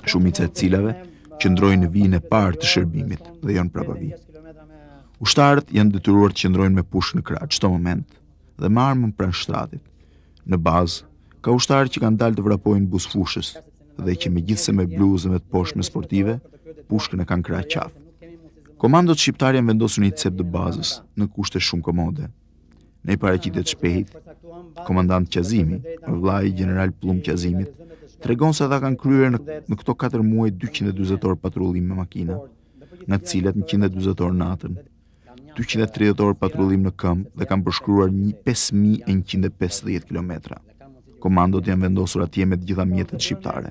shumica e cilave qëndrojnë në vijën e parë të shërbimit dhe jo në prapavi. Ushtarët janë detyruar të qëndrojnë me pushk në krah çdo moment dhe me armën pranë shtratit. Në bazë ka ushtarë që kanë dalë të vrapojnë buzëfushës dhe që megjithse me bluzë me të poshtme sportive, pushkën e kanë krah qafë. Komandot shqiptare janë vendosur një cep të bazës në kushte shumë komode. Në i paraqitet shpejt, komandant Qazimi, vllai general Plum Qazimit, tregon se ata kanë kryer në këto 4 muaj 240 orë patrullim me makina, nga të cilat 140 orë natën, 230 orë patrullim në këmbë dhe kanë përshkruar 5150 kilometra. Komandot janë vendosur atje me të gjitha mjetet shqiptare.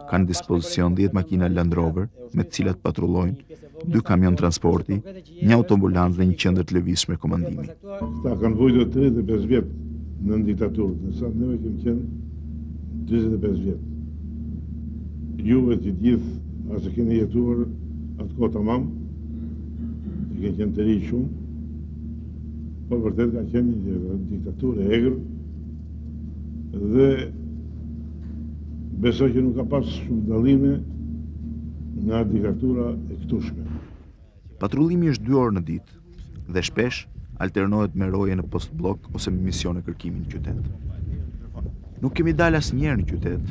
Kanë në dispozicion 10 makina Land Rover me të cilat patrullojnë, 2 kamion transporti, një autoambulancë dhe një qendër të lëvizshme komandimi. Ata kanë vujtur 35 vjet në diktaturë, ndërsa neve kemi qenë 45 vjet. Juve të gjithë, asë keni jetuar atë kohë tamam, që keni qenë të ri shumë, por vërtet kanë qenë një diktaturë e egër, dhe besoj që nuk ka pas shumë dallime nga diktatura e këtushme. Patrullimi është 2 orë në ditë dhe shpesh alternohet me roje në post blok ose me misione kërkimi në qytet. Nuk kemi dalë asnjëherë në qytet,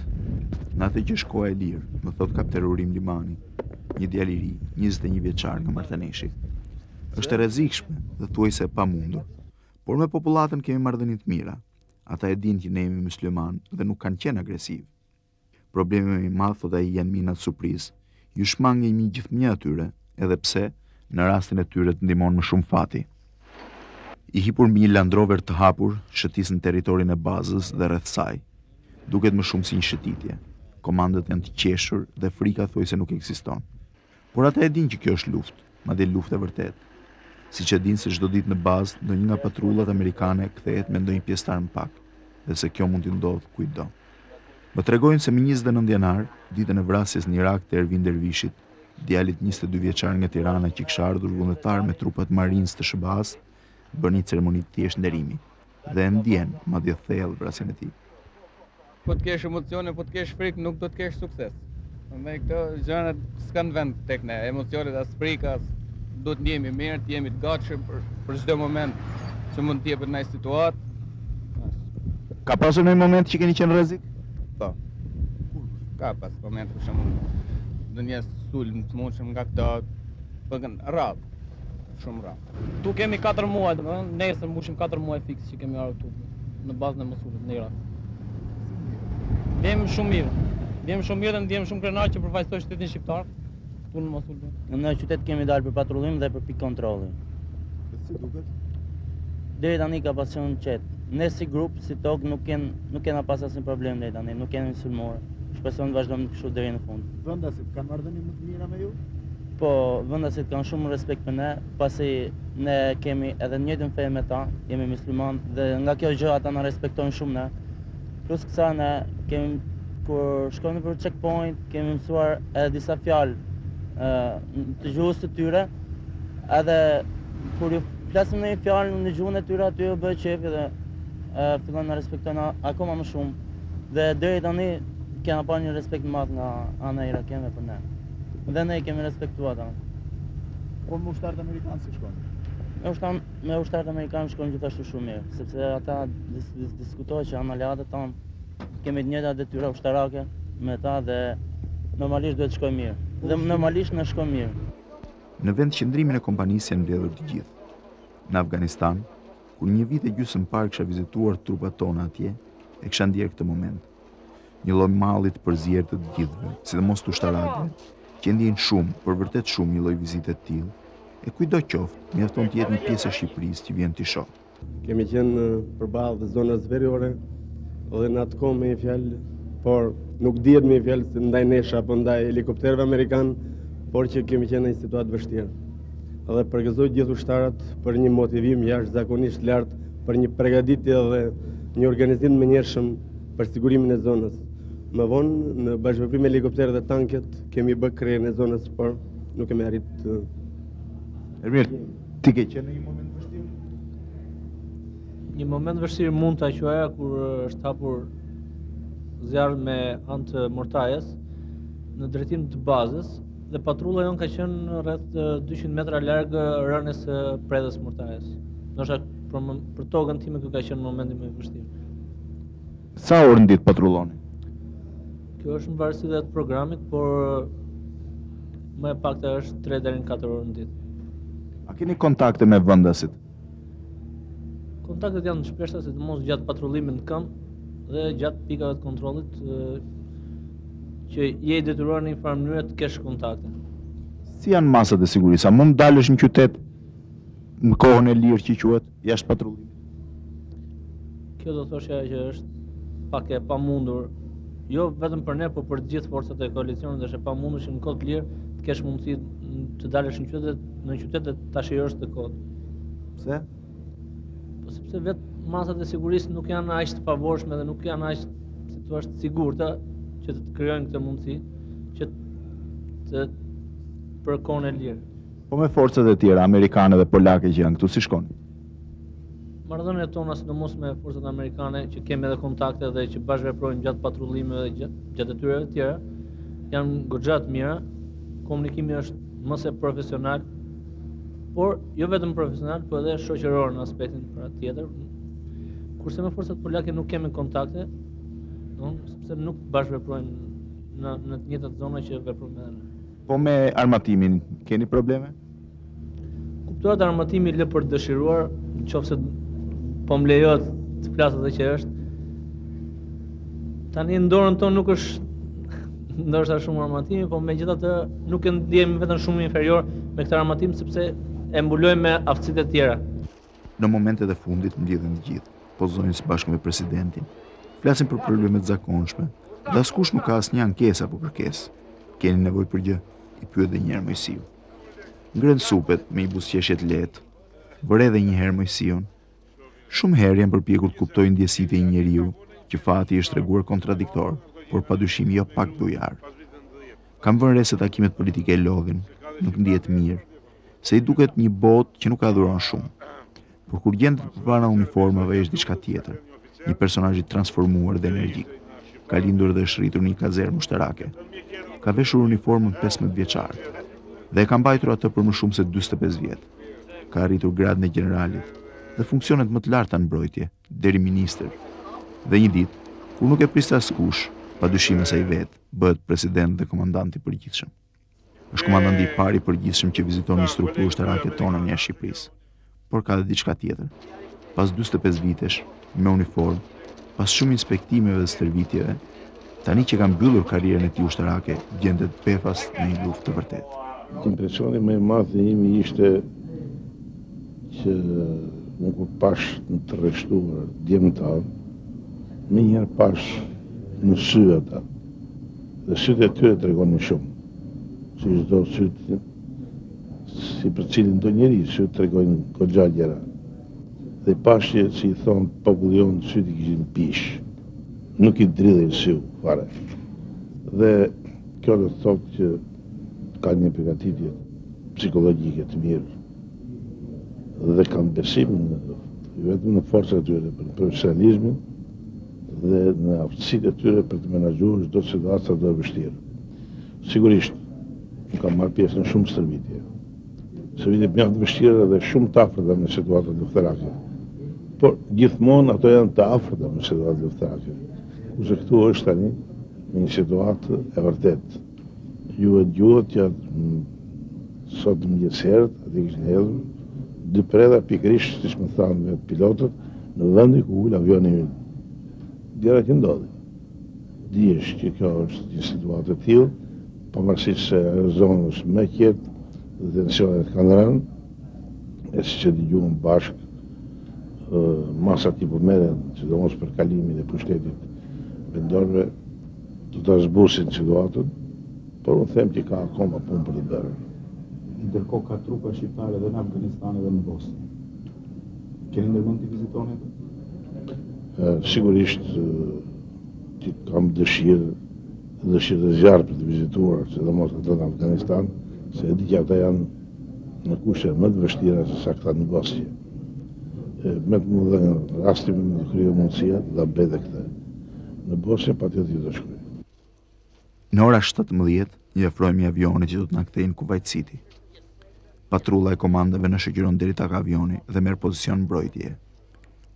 në atë që është koha e lirë, më thot kapten Urim Limani, një djalë i ri, 21 vjeçar nga Martaneshi. Është e rrezikshme dhe thuajse e pamundur, por me popullatën kemi marrëdhënie të mira. Ata e dinë që ne jemi musliman dhe nuk kanë qenë agresiv. Problemi më i madh, thot ai, janë minat surprizë. Ju shmangejmë gjithnjë atyre, edhe pse në rastin e tyre të ndihmon më shumë fati. I hipur mbi një Land Rover të hapur, shëtisën territorin e bazës dhe rreth saj. Duket më shumë si një shëtitje. Komandët janë të qeshur dhe frika thuajse nuk ekziston. Por ata e dinë që kjo është luftë, madje luftë e vërtetë. Siç e dinë se çdo ditë në bazë ndonjë nga patrullat amerikane kthehet me ndonjë pjesëtar më pak, dhe se kjo mund të ndodhë kujtdo. Më tregojnë se më 29 janar, ditën e vrasjes në Irak të Ervin Dervishit, djalit 22 vjeçar nga Tirana që kishte ardhur vullnetar me trupat Marines të SBA-s, bën një ceremoni të thjeshtë nderimi dhe e ndjen madje thellë vrasjen e tij. Po të kesh emocione, po të kesh frikë, nuk do të kesh sukses. Prandaj këto gjëra s'kan vend tek ne, emocionet as frika, duhet të jemi mirë, të jemi të gatshëm për çdo moment që mund të jepet në një situatë. Ka pasur në një moment që keni qenë rrezik? Po. Ka pas moment për shembull ndonjë sulm të mundshëm nga këto bëhen rradh, shumë rradh. Tu kemi 4 muaj, domethënë nesër mbushim 4 muaj fiks që kemi ardhur këtu në bazën e Mosulit në Irak. Vjem shumë mirë. Vjem shumë mirë dhe ndjem shumë krenar që përfaqësoj shtetin shqiptar këtu në Mosul. Në qytet kemi dalë për patrullim dhe për pikë kontrolli. Si duket? Deri tani ka pas qenë qetë. Ne si grup, si tokë, nuk kena pas asnjë problem deri tani, nuk kemi sulmuar. Shpresoj të vazhdojmë kështu deri në fund. Vendasit kanë marrëdhënie më të mira me ju? Po, vendasit kanë shumë respekt për ne, pasi ne kemi edhe të njëjtën fe me ta, jemi musliman dhe nga kjo gjë ata na respektojnë shumë ne. Plus kësaj ne kemi kur shkojmë për checkpoint, kemi mësuar edhe disa fjalë të gjuhës të tyre, edhe kur ju flasim në një fjalë në gjuhën e tyre aty u bë qefi dhe fillon na respektojnë akoma më shumë. Dhe deri tani kena parë një respekt të madh nga ana irakane për ne. Dhe ne kemi respektuar ata. Po me ushtarët amerikanë si shkojnë? Me ushtarët amerikanë shkojnë gjithashtu shumë mirë, sepse ata diskutojnë që analiatët tanë kemi të njëjta detyra ushtarake me ta dhe normalisht duhet të shkojë mirë. Dhe normalisht na shkon mirë. Në vend qëndrimin e kompanisë janë mbledhur të gjithë. Në Afganistan, kur një vit e gjysmë parë kisha vizituar trupat tona atje, e kisha ndjer këtë moment. Një lloj malli të përzier të gjithëve, sidomos të ushtarakëve, që ndjejnë shumë, për vërtet shumë një lloj vizite të tillë. E kujdo qoftë, mjafton të jetë një pjesë e Shqipërisë që vjen të shoh. Kemi qenë përballë të zonës veriore dhe në atë kohë me një fjalë, por nuk dihet me një fjalë se ndaj nesh apo ndaj helikopterëve amerikan, por që kemi qenë në një situatë vështirë. Dhe përgëzoj gjithë ushtarët për një motivim jashtëzakonisht lartë, për një përgatitje dhe një organizim të menjëhershëm për sigurimin e zonës. Më vonë, në bashkëpunim me helikopterët dhe tanket, kemi bërë krejën e zonës, por nuk kemi arritë. Mirë, ti ke qenë në një moment vështirë? Një moment vështirë mund ta quaja kur është hapur zjarr me anë të mortajes në drejtim të bazës dhe patrulla jonë ka qenë rreth 200 metra larg rënies së predhës mortajes. Ndoshta për tokën time ky ka qenë momenti më i vështirë. Sa orë në ditë patrulloni? Kjo është në varësi dhe të programit, por më e pakta është 3 deri në 4 orë në ditë. A keni kontakte me vendasit? Kontaktet janë shpeshta, sidomos gjatë patrullimit në këmbë dhe gjatë pikave të kontrollit që je i detyruar në një farë mënyrë të kesh kontakte. Si janë masat e sigurisë? A mund dalësh në qytet në kohën e lirë që quhet jashtë patrullimit? Kjo do thoshja që është pak e pamundur, jo vetëm për ne, por për të gjithë forcat e koalicionit, është e pamundur që në kohë të lirë të kesh mundësi të dalësh në qytet dhe ta shijosh të kohët. Pse? Po sepse vetë masat e sigurisë nuk janë aq të favorshme dhe nuk janë aq, si thua, të sigurta që të krijojnë këtë mundësi që të për kohën e lirë. Po me forcat e tjera amerikane dhe polake që janë këtu, si shkoni? Marrëdhëniet tona, sidomos me forcat amerikane, që kemi edhe kontakte dhe që bashkëveprojmë gjatë patrullimeve dhe gjatë detyrave të tjera, janë goxha të mira. Komunikimi është më se profesional, por jo vetëm profesional, por edhe shoqëror në aspektin tjetër. Kurse me forcat polake nuk kemi kontakte, sepse nuk bashkëveprojmë në të njëjtat zona që veprojmë edhe ne. Po me armatimin keni probleme? Kuptohet, armatimi lë për të dëshiruar, nëse po më lejohet të flas atë që është. Tani në dorën tonë nuk është ndoshta shumë armatimi, po megjithatë nuk e ndjejmë vetëm shumë inferior me këtë armatim sepse e mbulojmë me aftësitë e tjera. Në momentet e fundit mbledhen të gjithë, pozojnë së bashku me presidentin, flasin për problemet zakonshme, dhe askush nuk ka asnjë ankesë apo kërkesë. Keni nevojë për gjë? I pyet edhe një herë Moisiu. Ngren supet me një buzëqeshje të lehtë, vër edhe një herë Moisiun. Shumë herë janë përpjekur të kuptojnë ndjesitë e një njeriu që fati i është treguar kontradiktor, por padyshim jo pak bujar. Kam vënë re se takimet politike e lodhin, nuk ndihet mirë, se i duket një botë që nuk adhuron shumë. Por kur gjendet përpara uniformave është diçka tjetër, një personazh i transformuar dhe energjik. Ka lindur dhe është rritur në një kazermë ushtarake. Ka veshur uniformën 15 vjeçar dhe e ka mbajtur atë për më shumë se 45 vjet. Ka arritur gradën e generalit dhe funksionet më të larta në mbrojtje, deri ministër. Dhe një ditë, kur nuk e priste askush, padyshim se ai vetë bëhet president dhe komandant i përgjithshëm. Është komandanti i parë i përgjithshëm që viziton një strukturë ushtarake tona në jashtë Shqipërisë. Por ka edhe diçka tjetër. Pas 45 vitesh, me uniformë, pas shumë inspektimeve dhe stërvitjeve, tani që ka mbyllur karrierën e tij ushtarake, gjendet befas në një luftë të vërtetë. Impresioni më i madh i imi ishte që më kur pash në të rreshtuar djemtar, më njëherë pash në sy ata. Dhe sytë e tyre tregonin shumë. Si çdo sytë, si për cilin do njeri, sytë tregojnë goxha gjëra. Dhe pash që, si i thonë populli jonë, sytë i kishin pish. Nuk i dridhej sy fare. Dhe kjo do të thotë që ka një përgatitje psikologjike të mirë dhe kanë besim vetëm në forcat e tyre për profesionalizmin dhe në aftësitë e tyre për të menaxhuar çdo situatë të vështirë. Sigurisht, nuk kam marrë pjesë në shumë stërvitje. Stërvitje mjaft të vështira dhe shumë të afërta me situata luftërake. Por gjithmonë ato janë të afërta me situata luftërake. Kurse këtu është tani në një situatë e vërtetë. Ju e dëgjuat që sot mëngjes herët, aty kishin hedhur 2 preda pikërisht, siç më thanë vetë pilotët, në vendin ku ul avioni ynë. Gjëra që ndodhin. Dihesh që kjo është një situatë e tillë, pavarësisht se zona është më qetë dhe tensionet kanë rënë, e siç e dëgjuam bashkë, masat i përmenden, sidomos për kalimin e pushtetit vendorëve, do ta zbusin situatën, por unë them që ka akoma punë për të bërë. Ndërkohë ka trupa shqiptare edhe në Afganistan edhe në Bosnë. Keni ndërmend të vizitoni atë? Sigurisht që kam dëshirë të zjarë për të vizituar, sidomos ato në Afganistan, se e di që ata janë në kushte më të vështira se sa këta në Bosnjë. Me të më dhe në rastim në kryo mundësia dhe bede këte. Në Bosnjë patjetër të shkruaj. Në ora 17, i ofrojmë një avionit që do të na kthejnë në Kuvajt. Patrulla e komandave në shoqëron deri tek avioni dhe merr pozicion mbrojtje.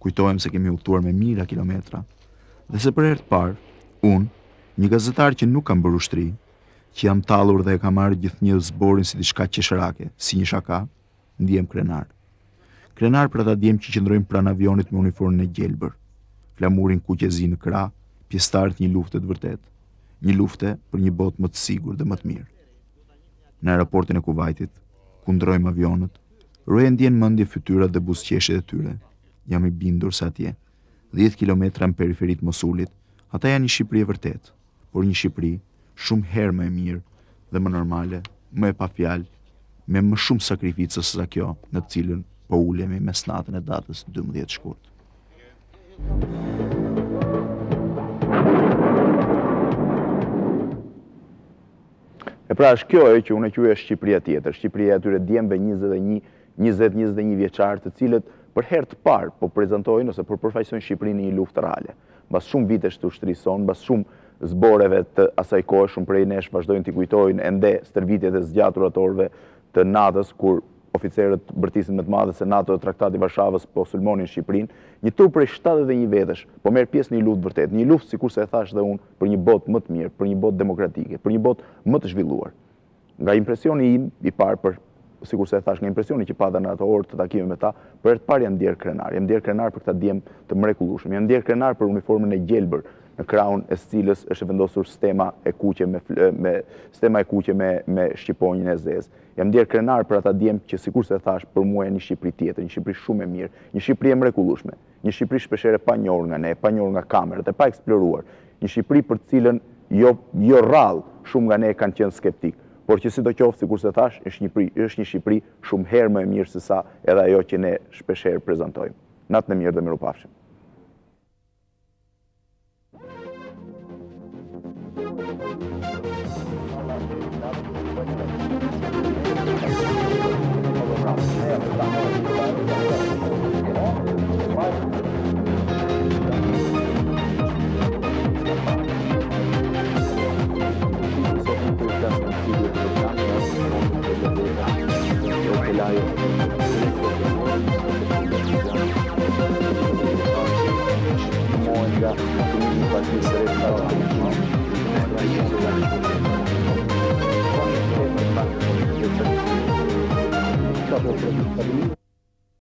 Kujtohem se kemi udhëtuar me mijëra kilometra dhe se për herë të parë, unë, një gazetar që nuk kam bërë ushtri, që jam tallur dhe e kam marrë gjithnjë zborin si diçka qesharake, si një shaka, ndihem krenar. Krenar për ata djem që qëndrojnë pranë avionit me uniformën e gjelbër, flamurin kuqezi në krah, pjesëtarët një lufte të vërtetë, një lufte për një botë më të sigurt dhe më të mirë. Në aeroportin e Kuvajtit, ku ndrojmë avionët, roje ndjen mendje fytyrat dhe buzëqeshjet e tyre. Jam i bindur se atje, 10 kilometra në periferitë Mosulit, ata janë një Shqipëri e vërtetë, por një Shqipëri shumë herë më e mirë dhe më normale, më e pa fjalë, me më shumë sakrificë se sa kjo, në të cilën po ulemi mes natën e datës 12 shkurt. E pra është kjo që unë e quaj Shqipëria tjetër, Shqipëria atyre djemve 20-21 vjeçar, të cilët për herë të parë po prezantojnë ose po përfaqësojnë Shqipërinë në një luftë reale. Mbas shumë vitesh të ushtrisë sonë, mbas shumë zboreve të asaj kohe, shumë prej nesh vazhdojnë t'i kujtojnë ende stërvitjet e zgjatura të orëve të natës, kur oficerët bërtisin me të madhe se NATO dhe Traktati i Varshavës po sulmonin Shqipërinë, një tur prej 71 vetësh po merr pjesë në një luftë vërtet, një luftë sikurse e thash dhe unë, për një botë më të mirë, për një botë demokratike, për një botë më të zhvilluar. Nga impresioni im i parë, sikurse e thash, nga impresioni që pata në ato orë të takime me ta, për herë të parë jam ndjer krenar. Jam ndjer krenar për këta djem të mrekullueshëm. Jam ndjer krenar për uniformën e gjelbër, në krahun e cilës është vendosur stema e kuqe me shqiponjën e zezë. Jam ndjer krenar për ata djem që sikurse e thash, për mua janë një Shqipëri tjetër, një Shqipëri shumë e mirë, një Shqipëri e mrekullueshme, një Shqipëri shpeshherë pa njohur nga ne, pa njohur nga kamerat, e pa eksploruar, një Shqipëri për të cilën jo rrallë shumë nga ne kanë qenë skeptik. Por që sidoqoftë, sikurse thash, është një Shqipëri shumë herë më e mirë se sa edhe ajo që ne shpeshherë prezantojmë. Natën e mirë dhe mirupafshim. Grazie.